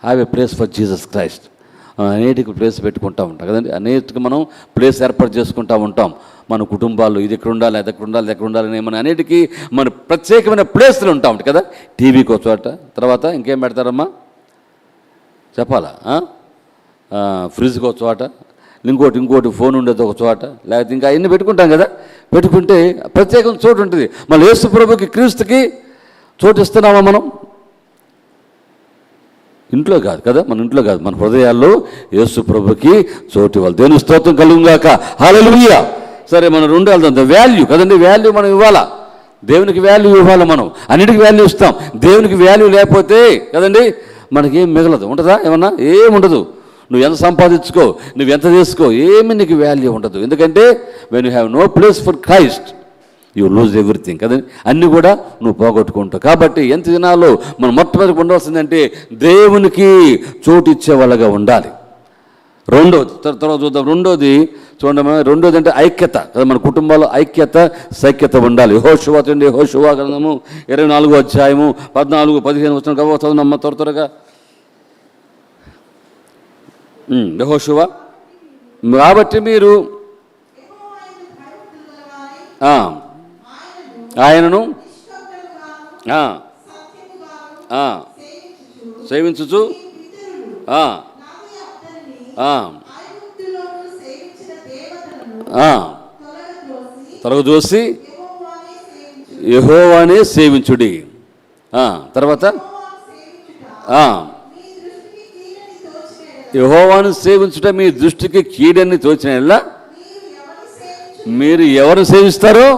Have a place for Jesus Christ. అనేటికి ప్లేస్ పెట్టుకుంటూ ఉంటాం కదండి. అనేటికి మనం ప్లేస్ ఏర్పాటు చేసుకుంటూ ఉంటాం. మన కుటుంబాల్లో ఇది ఎక్కడ ఉండాలి, అది ఎక్కడ ఉండాలి, అది ఎక్కడ ఉండాలని మన అన్నిటికీ మన ప్రత్యేకమైన ప్లేస్లు ఉంటా ఉంటాయి కదా. టీవీకి ఒక చోట, తర్వాత ఇంకేం పెడతారమ్మా చెప్పాలా, ఫ్రిడ్జ్కి ఒక చోట, ఇంకోటి ఫోన్ ఉండేది ఒక చోట, లేకపోతే ఇంకా అన్నీ పెట్టుకుంటాం కదా. పెట్టుకుంటే ప్రత్యేకమైన చోటు ఉంటుంది. మళ్ళీ యేసు ప్రభుకి, క్రీస్తుకి చోటు ఇస్తున్నామా మనం? ఇంట్లో కాదు కదా, మన ఇంట్లో కాదు, మన హృదయాల్లో యేసు ప్రభుకి చోటు ఇవ్వాలి. దేవుని స్తోత్రం కలుగుగాక. హల్లెలూయా. సరే, మనం రెండు వెళ్తాం. వాల్యూ కదండి, వాల్యూ మనం ఇవ్వాలా. దేవునికి వాల్యూ ఇవ్వాలి. మనం అన్నిటికీ వాల్యూ ఇస్తాం. దేవునికి వాల్యూ లేకపోతే కదండి మనకేం మిగలదు. ఉంటుందా? ఏమన్నా ఏముండదు. నువ్వు ఎంత సంపాదించుకో, నువ్వు ఎంత చేసుకో, ఏమి నీకు వాల్యూ ఉండదు. ఎందుకంటే when you have no place for Christ you lose everything కదండి. అన్నీ కూడా నువ్వు పోగొట్టుకుంటావు. కాబట్టి ఎంత దినాల్లో మనం మొట్టమొదటి ఉండవలసిందంటే దేవునికి చోటు ఇచ్చే వాళ్ళగా ఉండాలి. రెండోది తర్వాత చూద్దాం. రెండోది అంటే ఐక్యత కదా. మన కుటుంబాల్లో ఐక్యత, సైక్యత ఉండాలి. యెహోషువ గ్రంథము 24వ అధ్యాయము 14-15 వచ్చిన చదువునమ్మ త్వరగా. యెహోషువ, కాబట్టి మీరు ఆయనను సేవించుచు తొలగదోసి యెహోవానే సేవించుడి. తర్వాత యెహోవాను సేవించుట మీ దృష్టికి కీడని తోచిన మీరు ఎవరు సేవిస్తారో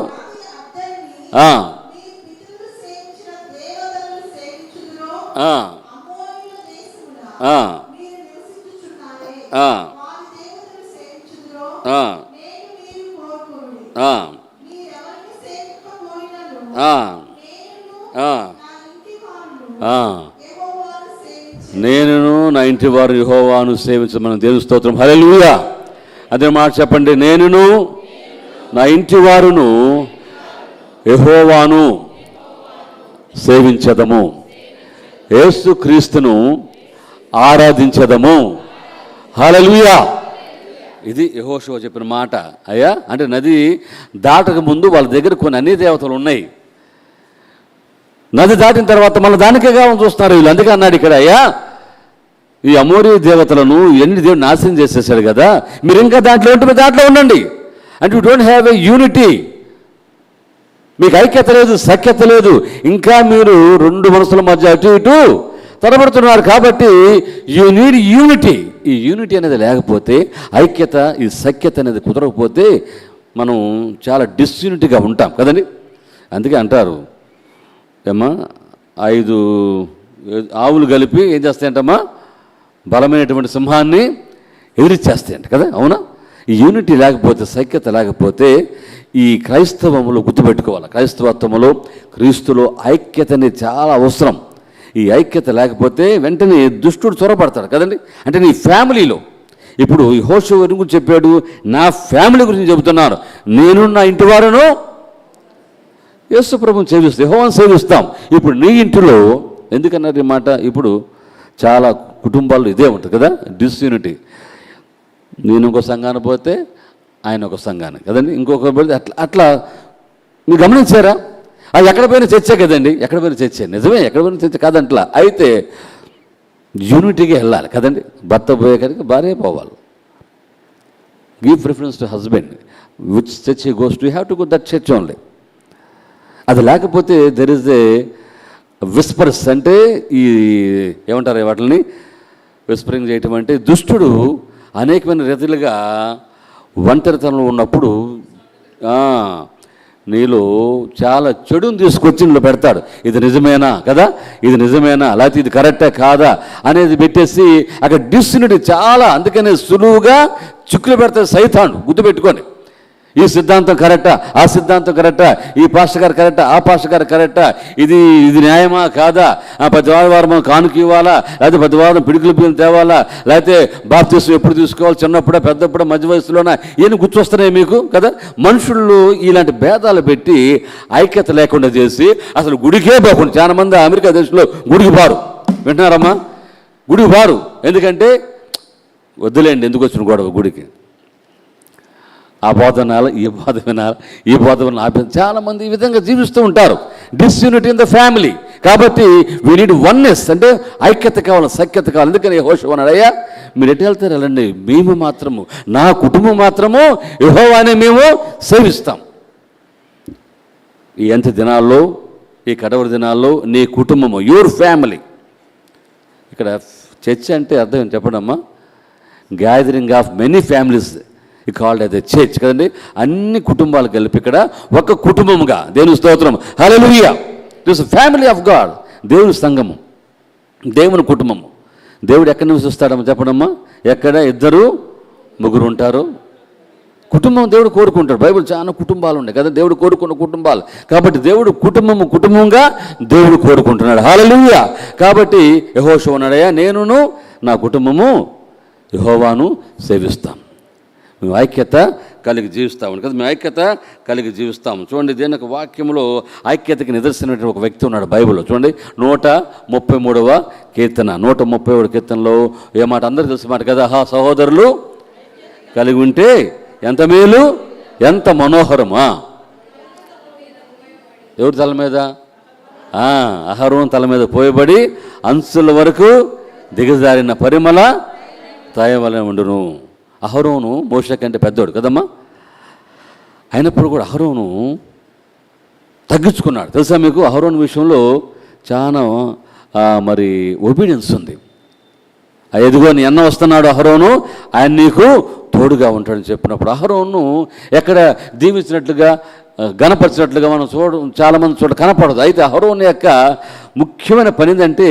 నేనును నా ఇంటి వారు యెహోవాను సేవించమని దేవుని స్తోత్రం. హల్లెలూయా. అదే మాట చెప్పండి. నేనును నా ఇంటి వారును యెహోవాను సేవించదము, యేసు క్రీస్తును ఆరాధించదము. హల్లెలూయా. ఇది యెహోషువ చెప్పిన మాట. అయ్యా, అంటే నది దాటక ముందు వాళ్ళ దగ్గర కొన్ని అన్ని దేవతలు ఉన్నాయి. నది దాటిన తర్వాత మళ్ళీ దానికే కావాలని చూస్తున్నారు వీళ్ళు. అందుకే అన్నాడు ఇక్కడ, అయ్యా ఈ అమోరీ దేవతలను ఎన్ని దేవుడు నాశనం చేసేసాడు కదా, మీరు ఇంకా దాంట్లో ఉంటే దాంట్లో ఉండండి. అంటే you don't have a unity. మీకు ఐక్యత లేదు, సఖ్యత లేదు. ఇంకా మీరు రెండు మనసుల మధ్య అటు ఇటు తరబడుతున్నారు. కాబట్టి యూ నీడ్ యూనిటీ. ఈ యూనిటీ అనేది లేకపోతే, ఐక్యత, ఈ సఖ్యత అనేది కుదరకపోతే మనం చాలా డిస్యూనిటీగా ఉంటాం కదండి. అందుకే అంటారు ఏమ్మా 5 ఆవులు కలిపి ఏం చేస్తాయంటమ్మా, బలమైనటువంటి సింహాన్ని ఎదిరిచ్చేస్తాయంట కదా, అవునా? ఈ యూనిటీ లేకపోతే, సైక్యత లేకపోతే ఈ క్రైస్తవములో గుర్తుపెట్టుకోవాలి, క్రైస్తవత్వములో క్రీస్తులో ఐక్యత అనేది చాలా అవసరం. ఈ ఐక్యత లేకపోతే వెంటనే దుష్టుడు చొరబడతాడు కదండి. అంటే నీ ఫ్యామిలీలో ఇప్పుడు ఈ యెహోషువ గురించి చెప్పాడు, నా ఫ్యామిలీ గురించి చెబుతున్నాను, నేను నా ఇంటి వారును యేసు ప్రభువుని సేవిస్తాం, యెహోవాను సేవిస్తాం. ఇప్పుడు నీ ఇంటిలో ఎందుకన్నారు ఈ మాట? ఇప్పుడు చాలా కుటుంబాల్లో ఇదే ఉంటుంది కదా, డిస్యూనిటీ. నేను ఒక సంఘాన్ని పోతే ఆయన ఒక సంఘాన్ని కదండి, ఇంకొక పోతే అట్లా అట్లా మీరు గమనించారా? అది ఎక్కడ పోయినా చర్చే కదండి, ఎక్కడ పోయినా చర్చే, నిజమే, ఎక్కడ పోయినా చర్చ కాదంట్లా. అయితే యూనిటీగా వెళ్ళాలి కదండి. భర్త పోయే కనుక భార్య పోవాలి. Give preference to husband, which church he goes to, you have to go that church only. అది లేకపోతే దెర్ ఇస్ ఏ విస్పర్స్, అంటే ఈ ఏమంటారు వాటిని విస్పరింగ్ చేయటం అంటే దుష్టుడు అనేకమైన రీతిలుగా ఒంటరితనంలో ఉన్నప్పుడు నీలో చాలా చెడుని తీసుకొచ్చి నీళ్ళు పెడతాడు. ఇది నిజమేనా కదా, ఇది నిజమేనా, లేకపోతే ఇది కరెక్టే కాదా అనేది పెట్టేసి అక్కడ డిస్యూనిటీ చాలా, అందుకనే సులువుగా చిక్కులు పెడతాడు సైతాను. గుర్తుపెట్టుకొని, ఈ సిద్ధాంతం కరెక్టా, ఆ సిద్ధాంతం కరెక్టా, ఈ పాస్టర్ గారు కరెక్టా, ఆ పాస్టర్ గారు కరెక్టా, ఇది న్యాయమా కాదా, ప్రతి వారం కానుక ఇవ్వాలా, లేకపోతే ప్రతి వారం పిడుకులు బియ్యం తేవాలా, లేకపోతే బాప్తిసం ఎప్పుడు తీసుకోవాలి, చిన్నప్పుడే పెద్దప్పుడే మధ్య వయసులోనా, ఏమి గుర్తొస్తున్నాయి మీకు కదా. మనుషులు ఇలాంటి భేదాలు పెట్టి ఐక్యత లేకుండా చేసి అసలు గుడికే పోకుండా, చాలా మంది అమెరికా దేశంలో గుడికి బారు, వింటున్నారమ్మా, గుడికి బారు. ఎందుకంటే వద్దులేండి, ఎందుకు వచ్చిన గొడవ గుడికి, ఆ బోధ వినాలి, ఈ బోధ వినాలి, ఈ బోధ వినాలి ఆపి చాలామంది ఈ విధంగా జీవిస్తూ ఉంటారు. Disunity in the family. కాబట్టి వీ నీడ్ వన్నెస్, అంటే ఐక్యత కావాలి, సఖ్యత కావాలి. అందుకని యెహోషువ అన్నాడు, అయ్యా మీరు ఎటు వెళ్తారు వెళ్ళండి, మేము మాత్రము, నా కుటుంబం మాత్రము యెహోవానే మేము సేవిస్తాం. ఈ అంత్య దినాల్లో, ఈ కడవరి దినాల్లో నీ కుటుంబము, యువర్ ఫ్యామిలీ. ఇక్కడ చర్చ్ అంటే అర్థం చెప్పడమ్మా, gathering of many families called as a church కదండి. అన్ని కుటుంబాలు కలిపి ఇక్కడ ఒక కుటుంబముగా, దేవుని స్తోత్రం, hallelujah. This family of God, దేవుని సంఘము, దేవుని కుటుంబము. దేవుడు ఎక్కడి నుంచి చూస్తాడమ్మా చెప్పడమ్మా, ఎక్కడ 2, 3 ఉంటారు కుటుంబం దేవుడు కోరుకుంటాడు. బైబిల్ చాలా కుటుంబాలు ఉన్నాయి కదా, దేవుడు కోరుకున్న కుటుంబాలు. కాబట్టి దేవుడు కుటుంబంగా దేవుడు కోరుకుంటున్నాడు, హల్లెలూయా. కాబట్టి యెహోషువ అన్నాడయ్యా, నేనును నా కుటుంబము యెహోవాను సేవిస్తాం. మేము ఐక్యత కలిగి జీవిస్తాము కదా, మేము ఐక్యత కలిగి జీవిస్తాము. చూడండి, దేని యొక్క వాక్యంలో ఐక్యతకి నిదర్శనమైన ఒక వ్యక్తి ఉన్నాడు బైబిల్లో. చూడండి 133వ కీర్తన, 133వ కీర్తనలో ఏ మాట అందరికీ తెలిసిన మాట కదా, సహోదరులు కలిగి ఉంటే ఎంత మేలు, ఎంత మనోహరమా. ఎవరి తల మీద? అహరోను తల మీద పోయబడి అంచుల వరకు దిగజారిన పరిమళ తైలవలె ఉండును. అహరోను మోషే కంటే పెద్దోడు కదమ్మా, అయినప్పుడు కూడా అహరోను తగ్గించుకున్నాడు. తెలుసా మీకు, అహరోను విషయంలో చాలా మరి ఒబీడియన్స్ ఉంది. ఎదుగో నీ అన్న వస్తున్నాడు అహరోను, ఆయన నీకు తోడుగా ఉంటాడని చెప్పినప్పుడు అహరోను ఎక్కడ దీవించినట్లుగా గణపరిచినట్లుగా మనం చాలామంది కనపడదు. అయితే అహరోను యొక్క ముఖ్యమైన పని ఏంటంటే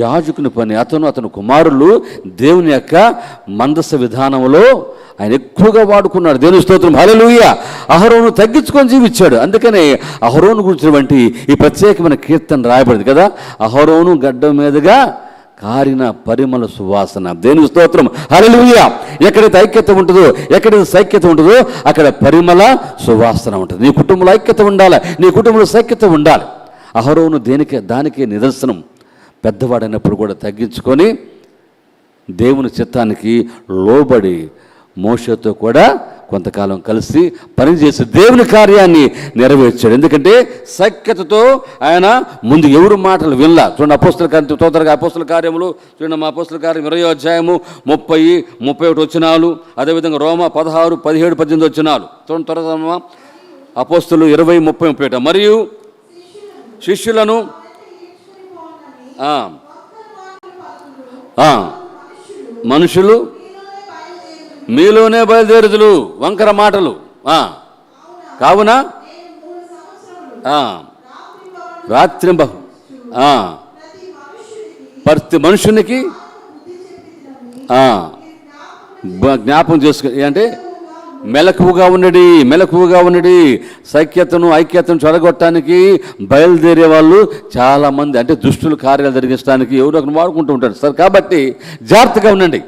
యాజకుని పని. అతను కుమారులు దేవుని యొక్క మందస విధానంలో ఆయన ఎక్కువగా వాడుకున్నాడు. దేవుని స్తోత్రం, హల్లెలూయా. అహరోను తగ్గించుకొని జీవించాడు. అందుకనే అహరోను గురించినటువంటి ఈ ప్రత్యేకమైన కీర్తన రాయబడింది కదా, అహరోను గడ్డ మీదుగా కారిన పరిమళ సువాసన. దేవుని స్తోత్రం, హల్లెలూయా. ఎక్కడైతే ఐక్యత ఉంటుందో, ఎక్కడైతే సైక్యత ఉంటుందో అక్కడ పరిమళ సువాసన ఉంటుంది. నీ కుటుంబంలో ఐక్యత ఉండాలి, నీ కుటుంబంలో సైక్యత ఉండాలి. అహరోను దానికి నిదర్శనం. పెద్దవాడైనప్పుడు కూడా తగ్గించుకొని దేవుని చిత్తానికి లోబడి మోషేతో కూడా కొంతకాలం కలిసి పనిచేసి దేవుని కార్యాన్ని నెరవేర్చాడు. ఎందుకంటే సఖ్యతతో ఆయన ముందు ఎవరు మాటలు వినలా. చూడండి అపోస్తల కార్యములు చూడండి, మా అపోస్తల కార్యం 20వ అధ్యాయము 30, 31 వచనాలు, అదేవిధంగా రోమా 16, 17, 18 వచనాలు చూడండి త్వరగా. అపోస్తలు 20, 30, 31. మరియు శిష్యులను మనుషులు మీలోనే బయలుదేరుదులు, వంకర మాటలు. కావున రాత్రింబ ప్రతి మనుషునికి జ్ఞాపకం చేసుకో అంటే మెలకువగా ఉన్నది సఖ్యతను ఐక్యతను చెడగొట్టడానికి బయలుదేరే వాళ్ళు చాలామంది, అంటే దుష్టులు కార్యాలు జరిగించడానికి ఎవరో ఒకరు వాడుకుంటూ ఉంటారు సార్. కాబట్టి జాగ్రత్తగా ఉండండి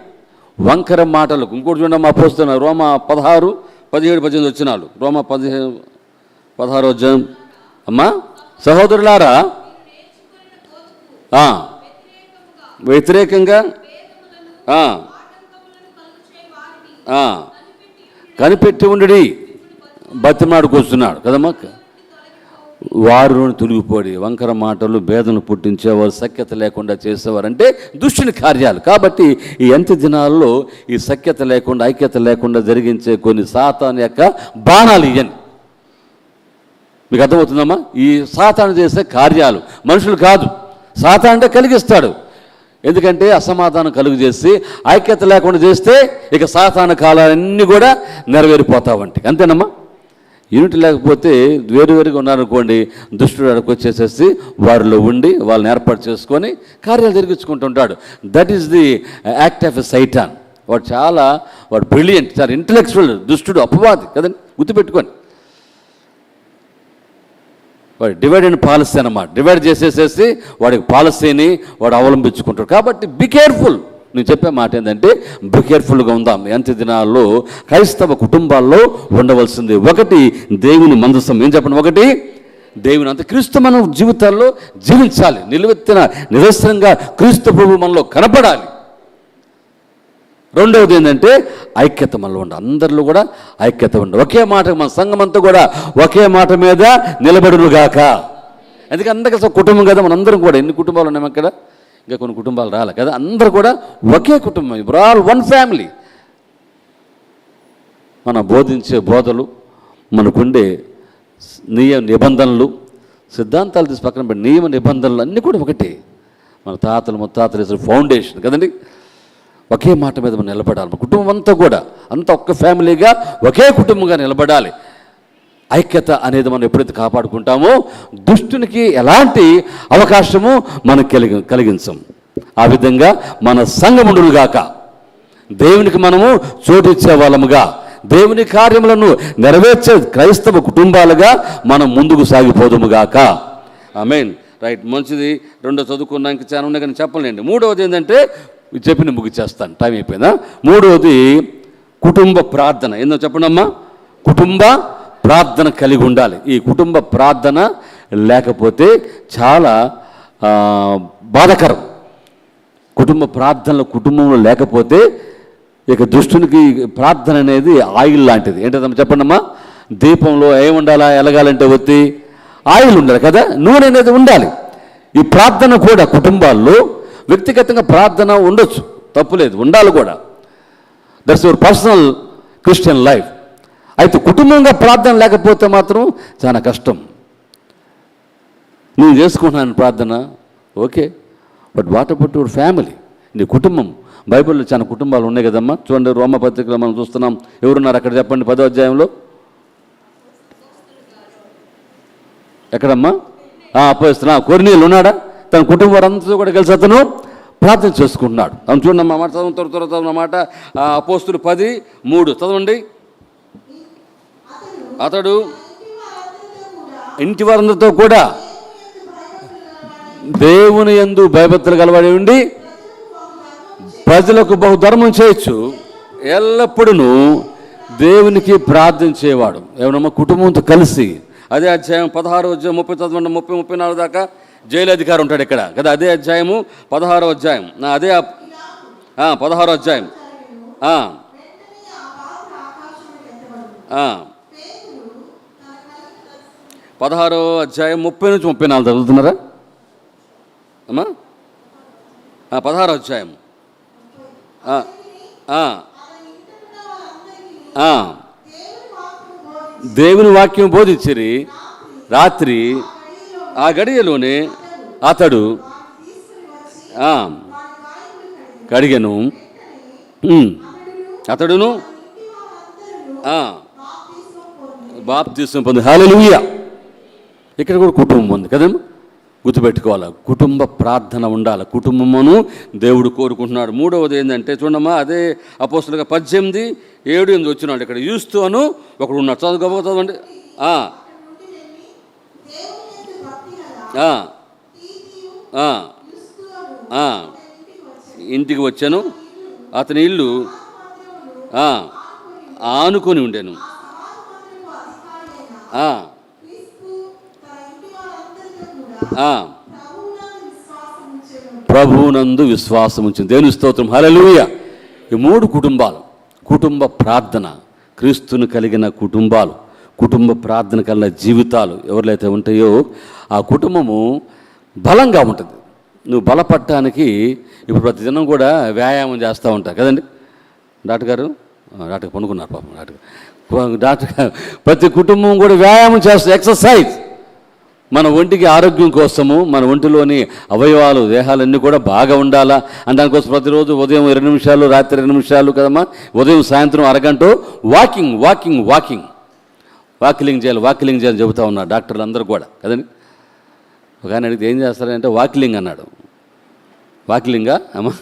వంకర మాటలకు. ఇంకోటి చూడండి, మా పోస్తున్నారు రోమా 16, 17, 18 వచ్చినాలు. రోమా 16 అధ్యాయం. అమ్మా సహోదరులారా, వ్యతిరేకంగా కనిపెట్టి ఉండడి బతిమాడుకొస్తున్నాడు కదమ్మా. వారు తొలగిపోడి వంకర మాటలు భేదను పుట్టించేవారు, సఖ్యత లేకుండా చేసేవారు అంటే దుష్టుని కార్యాలు. కాబట్టి ఈ అంత్య దినాల్లో ఈ సఖ్యత లేకుండా ఐక్యత లేకుండా జరిగించే కొన్ని సాతాను యొక్క బాణాలు ఇవన్నీ. మీకు అర్థమవుతుందమ్మా? ఈ సాతాను చేసే కార్యాలు మనుషులు కాదు, సాతాను అంటే కలిగిస్తాడు. ఎందుకంటే అసమాధానం కలుగు చేసి ఐక్యత లేకుండా చేస్తే ఇక సాతాను కాలాలన్నీ కూడా నెరవేరిపోతావంటే, అంతేనమ్మా. యూనిట్ లేకపోతే వేరువేరుగా ఉన్నారనుకోండి, దుష్టుడు అక్కడికి వచ్చేసేసి వారిలో ఉండి వాళ్ళని ఏర్పాటు చేసుకొని కార్యాలు జరిగించుకుంటుంటాడు. That is the act of a Satan. వాడు బ్రిలియంట్, చాలా ఇంటలెక్చువల్ దుష్టుడు, అపవాది కదండి, గుర్తుపెట్టుకోండి. వాడు డివైడ్ అండ్ పాలసీ అన్నమాట. డివైడ్ చేసేసేసి వాడికి పాలసీని వాడు అవలంబించుకుంటాడు. కాబట్టి బీ కేర్ఫుల్. నేను చెప్పే మాట ఏంటంటే బీ కేర్ఫుల్గా ఉందాం. అంత్య దినాల్లో క్రైస్తవ కుటుంబాల్లో ఉండవలసింది ఒకటి దేవుని మందసం. ఏం చెప్పండి? ఒకటి దేవుని అంత క్రీస్తు మన జీవితాల్లో జీవించాలి. నిలువెత్తిన నిదర్శనంగా క్రీస్తు ప్రభు మనలో కనపడాలి. రెండవది ఏంటంటే ఐక్యత మనలో ఉండాలి. అందరిలో కూడా ఐక్యత ఉండాలి. ఒకే మాట, మన సంఘం అంతా కూడా ఒకే మాట మీద నిలబడునుగాక. అందుకే అందరికీ అసలు కుటుంబం కదా, మనందరం కూడా. ఎన్ని కుటుంబాలు ఉన్నాం అక్కడ? ఇంకా కొన్ని కుటుంబాలు రాలే కదా. అందరూ కూడా ఒకే కుటుంబం, ఇప్పుడు ఆల్ వన్ ఫ్యామిలీ. మనం బోధించే బోధలు, మనకుండే నిబంధనలు, సిద్ధాంతాలు తీసి పక్కన పెట్టి నియమ నిబంధనలు అన్నీ కూడా ఒకటే. మన తాతలు ముత్తాతలు వేసిన ఫౌండేషన్ కదండి. ఒకే మాట మీద మనం నిలబడాలి. కుటుంబం అంతా కూడా అంతా ఒక్క ఫ్యామిలీగా ఒకే కుటుంబంగా నిలబడాలి. ఐక్యత అనేది మనం ఎప్పుడైతే కాపాడుకుంటామో దుష్టునికి ఎలాంటి అవకాశము మనకు కలిగించం. ఆ విధంగా మన సంఘముండునుగాక, దేవునికి మనము చోటిచ్చే వాళ్ళముగా, దేవుని కార్యములను నెరవేర్చే క్రైస్తవ కుటుంబాలుగా మనం ముందుకు సాగిపోదుముగాక. ఆమేన్. రైట్, మంచిది. రెండో చదువుకున్నా ఇంకా చాలా ఉన్నాయి కానీ చెప్పలేండి. మూడవది ఏంటంటే చెప్పి ముగిచేస్తాను, టైం అయిపోయిందా. మూడవది కుటుంబ ప్రార్థన. ఏందో చెప్పండి అమ్మా. కుటుంబ ప్రార్థన కలిగి ఉండాలి. ఈ కుటుంబ ప్రార్థన లేకపోతే చాలా బాధాకరం. కుటుంబ ప్రార్థనలు కుటుంబంలో లేకపోతే ఇక దుష్టునికి ప్రార్థన అనేది ఆయిల్ లాంటిది. ఏంటమ్మా చెప్పండి అమ్మా. దీపంలో ఏముండాలా, ఎలగాలంటే ఒత్తి ఆయిల్ ఉండాలి కదా, నూనె అనేది ఉండాలి. ఈ ప్రార్థన కూడా కుటుంబాల్లో వ్యక్తిగతంగా ప్రార్థన ఉండొచ్చు, తప్పులేదు, ఉండాలి కూడా. That's your personal Christian life. అయితే కుటుంబంగా ప్రార్థన లేకపోతే మాత్రం చాలా కష్టం. నేను చేసుకుంటున్నాను ప్రార్థన, okay, but what about your family? నీ కుటుంబం. బైబిల్లో చాలా కుటుంబాలు ఉన్నాయి కదమ్మా. చూడండి, రోమపత్రికలో మనం చూస్తున్నాం. ఎవరున్నారు అక్కడ చెప్పండి? 10వ అధ్యాయంలో ఎక్కడమ్మా? అపోస్తలుడు కొర్నేలు ఉన్నాడా? తన కుటుంబం వారంతా కూడా కలిసి అతను ప్రార్థన చేసుకుంటున్నాడు. అవును, చూడండి అమ్మా మాట చదువుతున్నమాట. అపోస్తలుడు 10:3 చదవండి. అతడు ఇంటి వారందరితో కూడా దేవుని యందు భయభక్తులు కలవాడి ఉండి ప్రజలకు బహుధర్మం చేయొచ్చు, ఎల్లప్పుడూ దేవునికి ప్రార్థించేవాడు. ఏమన్నా కుటుంబంతో కలిసి. అదే అధ్యాయం 16వ అధ్యాయం 30 చదవండి, 30-34 దాకా జైలు అధికారి ఉంటాడు ఇక్కడ కదా. అదే అధ్యాయము 16వ అధ్యాయం, అదే 16వ అధ్యాయం 16వ అధ్యాయం 30-34 చదువుతున్నారా అమ్మా? 16వ అధ్యాయం దేవుని వాక్యం బోధించిరి. రాత్రి ఆ గడియలోనే అతడు కడిగెను. అతడును బాప్తిసం పొంది. హల్లెలూయా. ఇక్కడ కూడా కుటుంబం ఉంది కదమ్మా, గుర్తుపెట్టుకోవాలి. కుటుంబ ప్రార్థన ఉండాలి. కుటుంబమును దేవుడు కోరుకుంటున్నాడు. మూడవది ఏంటంటే చూడమ్మా, అదే అపోస్తలుగా 18:7-8 వచ్చినాడు. ఇక్కడ యూస్తు అను ఒకడు ఉన్నాడు. చదువుకోండి. ఇంటికి వచ్చాను, అతని ఇల్లు ఆనుకొని ఉండేను. ప్రభువునందు విశ్వాసం ఉంచింది. దేవుని స్తోత్రం. హల్లెలూయా. ఈ 3 కుటుంబాలు, కుటుంబ ప్రార్థన, క్రీస్తును కలిగిన కుటుంబాలు, కుటుంబ ప్రార్థన కలిగిన జీవితాలు ఎవరైతే ఉంటాయో ఆ కుటుంబము బలంగా ఉంటుంది. నువ్వు బలపడటానికి ఇప్పుడు ప్రతిదినం కూడా వ్యాయామం చేస్తూ ఉంటావు కదండి. డాక్టర్ గారు పండుకున్నారు పాపం. డాక్టర్ గారు ప్రతి కుటుంబం కూడా వ్యాయామం చేస్తుంది, ఎక్సర్సైజ్. మన ఒంటికి ఆరోగ్యం కోసము, మన ఒంటిలోని అవయవాలు, దేహాలన్నీ కూడా బాగా ఉండాలా అని దానికోసం ప్రతిరోజు ఉదయం 20 నిమిషాలు, రాత్రి 20 నిమిషాలు కదమ్మా, ఉదయం సాయంత్రం అరగంట వాకిలింగ్ చేయాలి చెబుతూ ఉన్నారు డాక్టర్లు అందరూ కూడా కదండి. ఒక ఆయన అడిగితే ఏం చేస్తారంటే వాకిలింగ్ అన్నాడు. వాకిలింగా అమ్మా,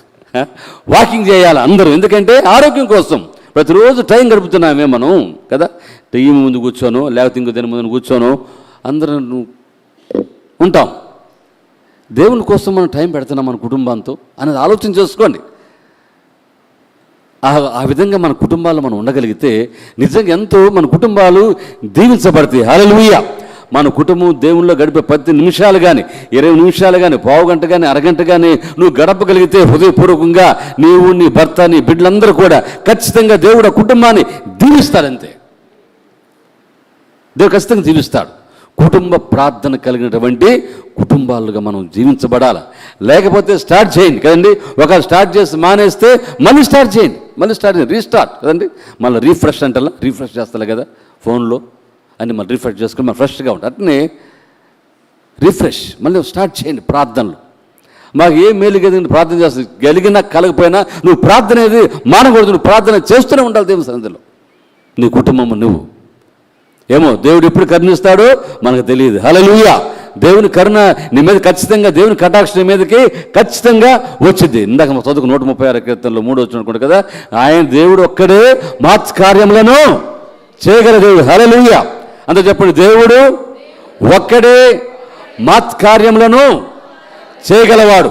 వాకింగ్ చేయాలి అందరూ. ఎందుకంటే ఆరోగ్యం కోసం ప్రతిరోజు టైం గడుపుతున్నామే మనం కదా. టీవీ ముందు కూర్చోను, లేకపోతే ఇంకో దాని ముందు కూర్చోను అందరూ ఉంటాం. దేవుని కోసం మనం టైం పెడుతున్నాం మన కుటుంబంతో అనేది ఆలోచన చేసుకోండి. ఆ విధంగా మన కుటుంబాలు మనం ఉండగలిగితే నిజంగా ఎంతో మన కుటుంబాలు దీవించబడతాయి. హల్లెలూయా. మన కుటుంబం దేవుళ్ళో గడిపే 10 నిమిషాలు కానీ 20 నిమిషాలు కానీ పావు గంట కానీ అరగంట కానీ నువ్వు గడపగలిగితే హృదయపూర్వకంగా నీవు, నీ భర్త, నీ బిడ్డలందరూ కూడా ఖచ్చితంగా దేవుడు ఆ కుటుంబాన్ని దీవిస్తాడంతే. దేవుడు ఖచ్చితంగా దీవిస్తాడు. కుటుంబ ప్రార్థన కలిగినటువంటి కుటుంబాలుగా మనం జీవించబడాలి. లేకపోతే స్టార్ట్ చేయండి కదండి. ఒకవేళ స్టార్ట్ చేసి మానేస్తే మళ్ళీ స్టార్ట్ చేయండి, రీస్టార్ట్ కదండి. మళ్ళీ రీఫ్రెష్ అంటారా, రీఫ్రెష్ చేస్తా కదా ఫోన్లో అన్ని మళ్ళీ రీఫ్రెష్ చేసుకుని మళ్ళీ ఫ్రెష్గా ఉంటుంది. అట్నే రీఫ్రెష్ మళ్ళీ స్టార్ట్ చేయండి ప్రార్థనలు. మాకు ఏం మేలు కదండి ప్రార్థన చేస్తుంది, గలిగినా కలగపోయినా నువ్వు ప్రార్థన అనేది మానకూడదు. నువ్వు ప్రార్థన చేస్తూనే ఉండాలి దేవుని సన్నిధిలో. నీ కుటుంబము నువ్వు ఏమో దేవుడు ఎప్పుడు కరుణిస్తాడో మనకు తెలియదు. హల్లెలూయా. దేవుని కరుణ నీ మీద ఖచ్చితంగా, దేవుని కటాక్ష నీ మీదకి ఖచ్చితంగా వచ్చింది. ఇందాక చదువుకు 136 కీర్తనలో 3 వచ్చినప్పుడు కదా, ఆయన దేవుడు ఒక్కడే మహత్కార్యములను చేయగల దేవుడు. హల్లెలూయా. అంత చెప్పండి, దేవుడు ఒక్కడే మహత్కార్యములను చేయగలవాడు.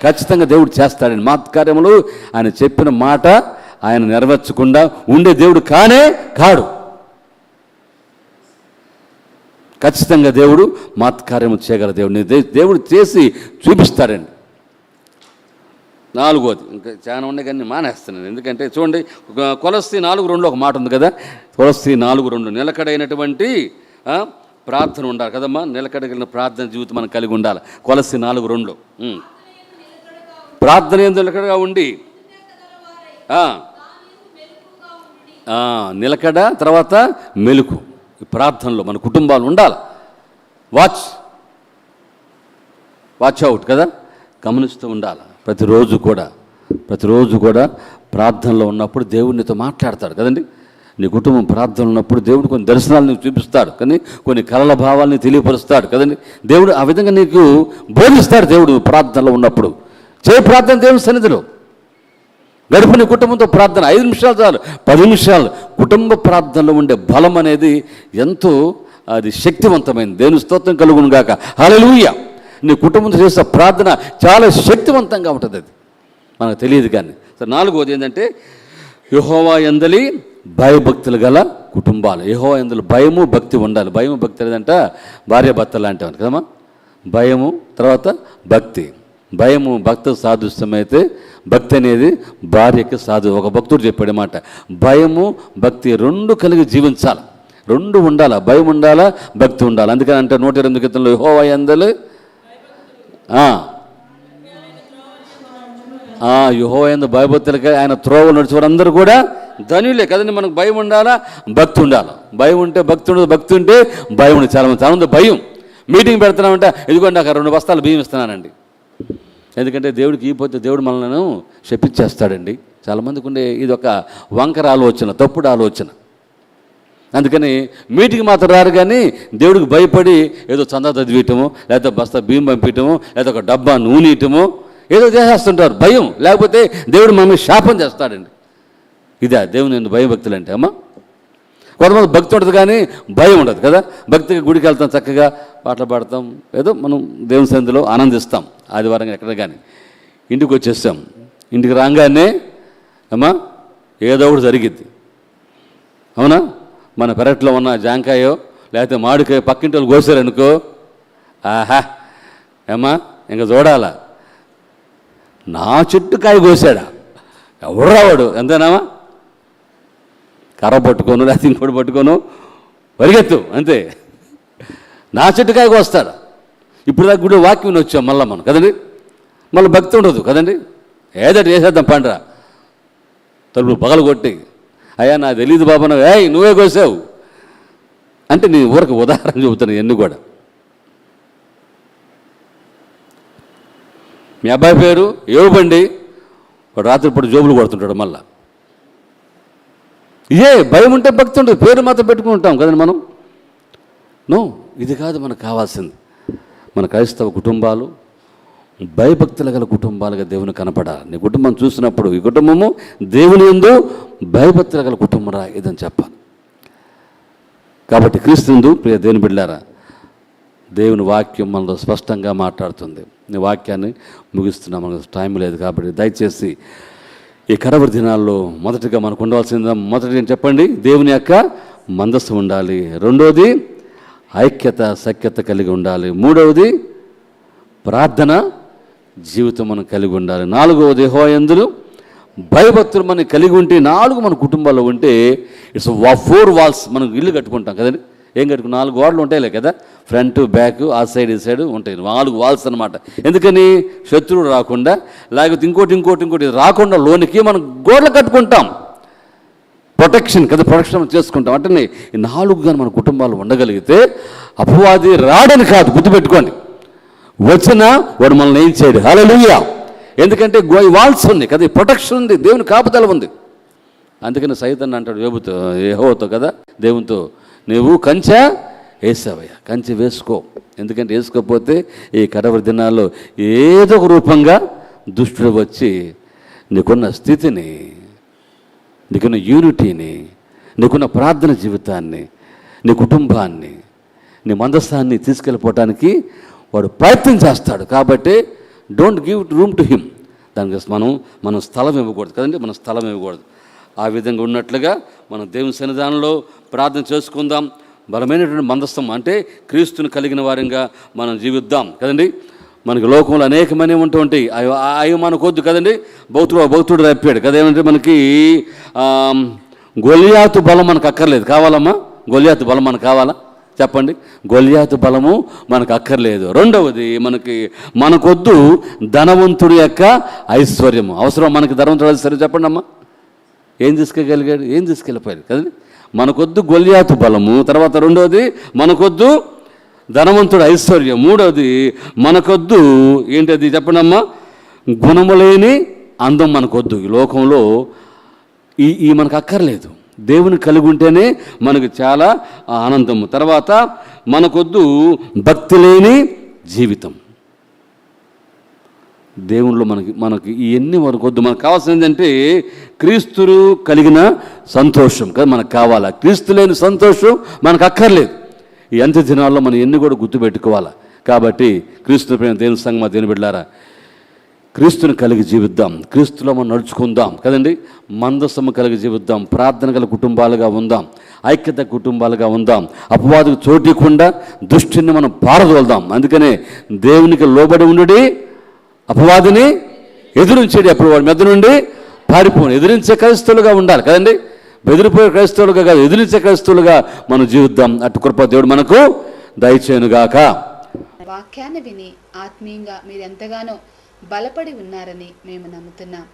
ఖచ్చితంగా దేవుడు చేస్తాడండి మహత్కార్యములు. ఆయన చెప్పిన మాట ఆయన నెరవేర్చకుండా ఉండే దేవుడు కాడు. ఖచ్చితంగా దేవుడు మహత్కార్యము చేయగల దేవుడిని దేవుడు చేసి చూపిస్తాడండి. 4వది ఇంకా చాలా ఉన్నాయి కానీ మానేస్తున్నాను. ఎందుకంటే చూడండి, కొలస్సీ 4:2 ఒక మాట ఉంది కదా. కొలస్సీ 4:2 నిలకడైనటువంటి ప్రార్థన ఉండాలి కదమ్మా. నిలకడగిన ప్రార్థన జీవితం మనం కలిగి ఉండాలి. కొలస్సీ 4:2 ప్రార్థన యందు నిలకడగా ఉండి, నిలకడ తర్వాత మెలుకు. ఈ ప్రార్థనలో మన కుటుంబాలు ఉండాలి. వాచ్ అవుట్ కదా, గమనిస్తూ ఉండాలి. ప్రతిరోజు కూడా ప్రార్థనలో ఉన్నప్పుడు దేవుడినితో మాట్లాడతాడు కదండి. నీ కుటుంబం ప్రార్థనలో ఉన్నప్పుడు దేవుడు కొన్ని దర్శనాలు నీకు చూపిస్తాడు, కానీ కొన్ని కలల భావాలని తెలియపరుస్తాడు కదండి. దేవుడు ఆ విధంగా నీకు బోధిస్తాడు. దేవుడు ప్రార్థనలో ఉన్నప్పుడు ప్రార్థన దేవుని సన్నిధిలో గడుపు. నీ కుటుంబంతో ప్రార్థన 5 నిమిషాలు చాలు, 10 నిమిషాలు. కుటుంబ ప్రార్థనలో ఉండే బలం అనేది ఎంతో అది శక్తివంతమైనది. దేవుని స్తోత్రం కలుగును గాక. హల్లెలూయా. నీ కుటుంబంతో చేసే ప్రార్థన చాలా శక్తివంతంగా ఉంటుంది. అది మనకు తెలియదు కానీ. 4వది ఏంటంటే యెహోవా యందలి భయభక్తులు గల కుటుంబాలు. యెహోవా యందలి భయము భక్తి ఉండాలి. భయము భక్తి లేదంటే భార్యాభర్తలు లాంటివి కదమ్మా. భయము తర్వాత భక్తి. భయము భక్తులకు సాదృశ్యమైతే భక్తి అనేది భార్యకి సాధు. ఒక భక్తుడు చెప్పాడు మాట, భయము భక్తి 2 కలిగి జీవించాలి. 2 ఉండాలా, భయం ఉండాలా, భక్తి ఉండాలి. అందుకని అంటే 128 కీర్తనలో యెహోవా యందలి యెహోవా యందు భయభక్తులకి ఆయన త్రోవలు నడిచేవారు అందరూ కూడా ధనులే కదండి. మనకు భయం ఉండాలా, భక్తి ఉండాలి. భయం ఉంటే భక్తి ఉండదు, భక్తి ఉంటే భయం ఉండదు. చాలా భయం. మీటింగ్ పెడుతున్నామంటే ఇదిగోండి నాకు 2 బస్తాలు బియ్యం ఇస్తున్నానండి. ఎందుకంటే దేవుడికి ఇవ్వకపోతే దేవుడు మనల్ని శపించేస్తాడండి. చాలామందికి ఉండే ఇది ఒక వంకర ఆలోచన, తప్పుడు ఆలోచన. అందుకని మీటింగ్ మాత్రం రారు, కానీ దేవుడికి భయపడి ఏదో చందా చదివేయటము, లేకపోతే బస్తా బియ్యం పంపించటము, లేకపోతే ఒక డబ్బా నూనె ఇయటము, ఏదో చేసేస్తుంటారు భయం. లేకపోతే దేవుడు మనల్ని శాపం చేస్తాడండి. ఇదే దేవుని ఎందు భయభక్తులు అంటే. అమ్మ కొంతమంది భక్తి ఉంటుంది కానీ భయం ఉండదు కదా. భక్తిగా గుడికి వెళ్తాం, చక్కగా పాటలు పాడతాం, ఏదో మనం దేవుని సన్నిధిలో ఆనందిస్తాం. ఆదివారం ఎక్కడ కానీ ఇంటికి వచ్చేస్తాం. ఇంటికి రాగానే అమ్మా ఏదో ఒకటి జరిగిద్ది, అవునా? మన పెరట్లో ఉన్న జాంకాయో లేకపోతే మామిడికాయ పక్కింటి వాళ్ళు కోసారనుకో, ఆహా ఏమ్మా ఇంకా చూడాలా, నా చెట్టు కాయ కోసాడా, ఎవడు రావాడు, ఎంతేనామా కర్ర పట్టుకోను లేకపోతే ఇంకోటి పట్టుకోను పరిగెత్తు అంతే, నా చెట్టు కాయకు వస్తాడు. ఇప్పుడు దాకా గుడి వాక్యం వచ్చాం మళ్ళీ మనం కదండి, మళ్ళీ భక్తి ఉండదు కదండి. ఏదటి వేసేద్దాం పండ్రా, తలుపులు పగలు కొట్టి, అయ్యా నాకు తెలియదు బాబా, నువ్వే కోసావు అంటే నీ ఊరికి ఉదాహరణ చెబుతాను. ఎన్ని కూడా మీ అబ్బాయి పేరు ఏవుబండి, వాడు రాత్రిపూట జోబులు కొడుతుంటాడు. మళ్ళా ఇదే భయం ఉంటే భక్తి ఉంటుంది, పేరు మాత్రం పెట్టుకుంటాం కదండి మనం. ఇది కాదు మనకు కావాల్సింది. మన క్రైస్తవ కుటుంబాలు భయభక్తులు గల కుటుంబాలుగా దేవుని కనపడాలి. నీ కుటుంబం చూసినప్పుడు ఈ కుటుంబము దేవుని యందు భయభక్తులు గల కుటుంబరా ఇదని చెప్పాలి. కాబట్టి క్రీస్తునందు ప్రియ దేవుని బిడ్డలారా, దేవుని వాక్యం మనలో స్పష్టంగా మాట్లాడుతుంది. నీ వాక్యాన్ని ముగిస్తున్నాం, మనకు టైం లేదు కాబట్టి దయచేసి ఈ కడవరి దినాల్లో మొదటిగా మనకు ఉండవలసింది మొదటి ఏం చెప్పండి, దేవుని యొక్క మందస్సు ఉండాలి. రెండవది ఐక్యత సఖ్యత కలిగి ఉండాలి. మూడవది ప్రార్థన జీవితం మనం కలిగి ఉండాలి. నాలుగవది యెహోవాయందు భయభక్తులు మనం కలిగి ఉంటే, నాలుగు మన కుటుంబాల్లో ఉంటే ఇట్స్ 4 వాల్స్. మనం ఇల్లు కట్టుకుంటాం కదండి, ఏం కట్టుకుని 4 గోడలు ఉంటాయిలే కదా, ఫ్రంట్ బ్యాక్ ఆ సైడ్ ఈ సైడ్ ఉంటాయి, 4 వాల్స్ అనమాట. ఎందుకని శత్రువులు రాకుండా, లేకపోతే ఇంకోటి రాకుండా లోనికి మనం గోడలు కట్టుకుంటాం. ప్రొటెక్షన్ కదా, ప్రొటెక్షన్ చేసుకుంటాం. అంటే ఈ 4 కానీ మన కుటుంబాలు ఉండగలిగితే అపవాది రాడని కాదు, గుర్తుపెట్టుకోండి. వచ్చినా వాడు మనల్ని ఏం చేయడు. హల్లెలూయా. ఎందుకంటే వాల్స్ ఉంది కదా, ప్రొటెక్షన్ ఉంది, దేవుని కాపుదల ఉంది. అందుకని సైతాన్ అంటాడు యెహోవాతో కదా, దేవునితో, నువ్వు కంచె వేసావయ్యా, కంచె వేసుకో. ఎందుకంటే వేసుకోకపోతే ఈ కడవరి దినాల్లో ఏదో ఒక రూపంగా దుష్టుడు వచ్చి నీకున్న స్థితిని, నీకున్న యూనిటీని, నీకున్న ప్రార్థన జీవితాన్ని, నీ కుటుంబాన్ని, నీ మందస్థాన్ని తీసుకెళ్ళిపోవటానికి వాడు ప్రయత్నం చేస్తాడు. కాబట్టి don't give room to him. దానికి మనం స్థలం ఇవ్వకూడదు కదండి, మనం స్థలం ఇవ్వకూడదు. ఆ విధంగా ఉన్నట్లుగా మనం దేవుని సన్నిధానంలో ప్రార్థన చేసుకుందాం. బలమైనటువంటి మందస్థం అంటే క్రీస్తుని కలిగిన వారంగా మనం జీవిద్దాం కదండి. మనకి లోకంలో అనేకమైనవి ఉంటూ ఉంటాయి, అవి మనకొద్దు కదండి. భక్తుడు రప్పాడు కదా, ఏమంటే మనకి గొలియాతు బలం మనకు అక్కర్లేదు. కావాలమ్మా గొలియాతు బలం మనకు కావాలా చెప్పండి? గొలియాతు బలము మనకు అక్కర్లేదు. రెండవది మనకొద్దు ధనవంతుడి యొక్క ఐశ్వర్యము. అవసరం మనకి ధనవంతుడు ఐశ్వర్యం చెప్పండి అమ్మా. ఏం తీసుకెళ్ళగలిగాడు, ఏం తీసుకెళ్ళిపోయాడు కదండి. మనకొద్దు గొలియాతు బలము. తర్వాత రెండవది మనకొద్దు ధనవంతుడు ఐశ్వర్యం. మూడవది మనకొద్దు ఏంటది చెప్పండి అమ్మా, గుణములేని అందం మనకొద్దు. ఈ లోకంలో ఈ మనకు అక్కర్లేదు. దేవుని కలిగి ఉంటేనే మనకు చాలా ఆనందము. తర్వాత మనకొద్దు భక్తి లేని జీవితం. దేవుళ్ళు మనకి ఇవన్నీ మనకొద్దు. మనకు కావాల్సింది ఏంటంటే క్రీస్తులు కలిగిన సంతోషం కదా మనకు కావాలా. క్రీస్తు లేని సంతోషం మనకు అక్కర్లేదు. ఈ అంత్య దినాల్లో మనం ఎన్ని కూడా గుర్తుపెట్టుకోవాలా. కాబట్టి క్రీస్తు ప్రేమ దేవుని సంగమా దేవుని బిడ్డలారా, క్రీస్తుని కలిగి జీవిద్దాం, క్రీస్తులో మనం నడుచుకుందాం కదండి. మందస్సము కలిగి జీవిద్దాం, ప్రార్థన గల కుటుంబాలుగా ఉందాం, ఐక్యత కుటుంబాలుగా ఉందాం. అపవాదికి చోటికుండా దుష్టిని మనం పారదోల్దాం. అందుకనే దేవునికి లోబడి ఉండి అపవాదిని ఎదురించేది. అప్పుడు వాడి మెద్ద నుండి పారిపోయి ఎదిరించే క్రైస్తవులుగా ఉండాలి కదండి. బెదిరిపోయే క్రైస్తవులుగా కాదు, ఎదిరించే క్రైస్తవులుగా మనం జీవిద్దాం. అటు కృప దేవుడు మనకు దయచేయునుగాక. వాక్యాన్ని విని ఆత్మీయంగా మీరు ఎంతగానో బలపడి ఉన్నారని మేము నమ్ముతున్నాం.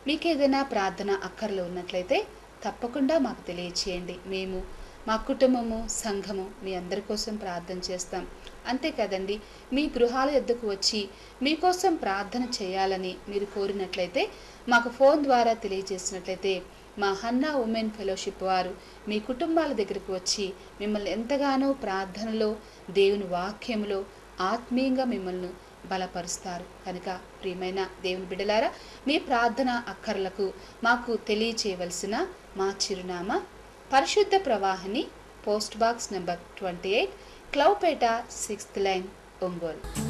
మీకు ఏదైనా ప్రార్థన అక్కర్లు ఉన్నట్లయితే తప్పకుండా మాకు తెలియచేయండి. మేము మా కుటుంబము సంఘము మీ అందరి కోసం ప్రార్థన చేస్తాం. అంతే కదండి, మీ గృహాల యొద్దకు వచ్చి మీకోసం ప్రార్థన చేయాలని మీరు కోరినట్లయితే మాకు ఫోన్ ద్వారా తెలియజేసినట్లయితే మా హన్నా ఉమెన్ ఫెలోషిప్ వారు మీ కుటుంబాల దగ్గరికి వచ్చి మిమ్మల్ని ఎంతగానో ప్రార్థనలో, దేవుని వాక్యంలో ఆత్మీయంగా మిమ్మల్ని బలపరుస్తారు. కనుక ప్రియమైన దేవుని బిడ్డలారా, మీ ప్రార్థన అక్కర్లకు మాకు తెలియచేయవలసిన మా చిరునామా పరిశుద్ధ ప్రవాహిని, post box number 28, Klowpeta, 6th line, Ongole.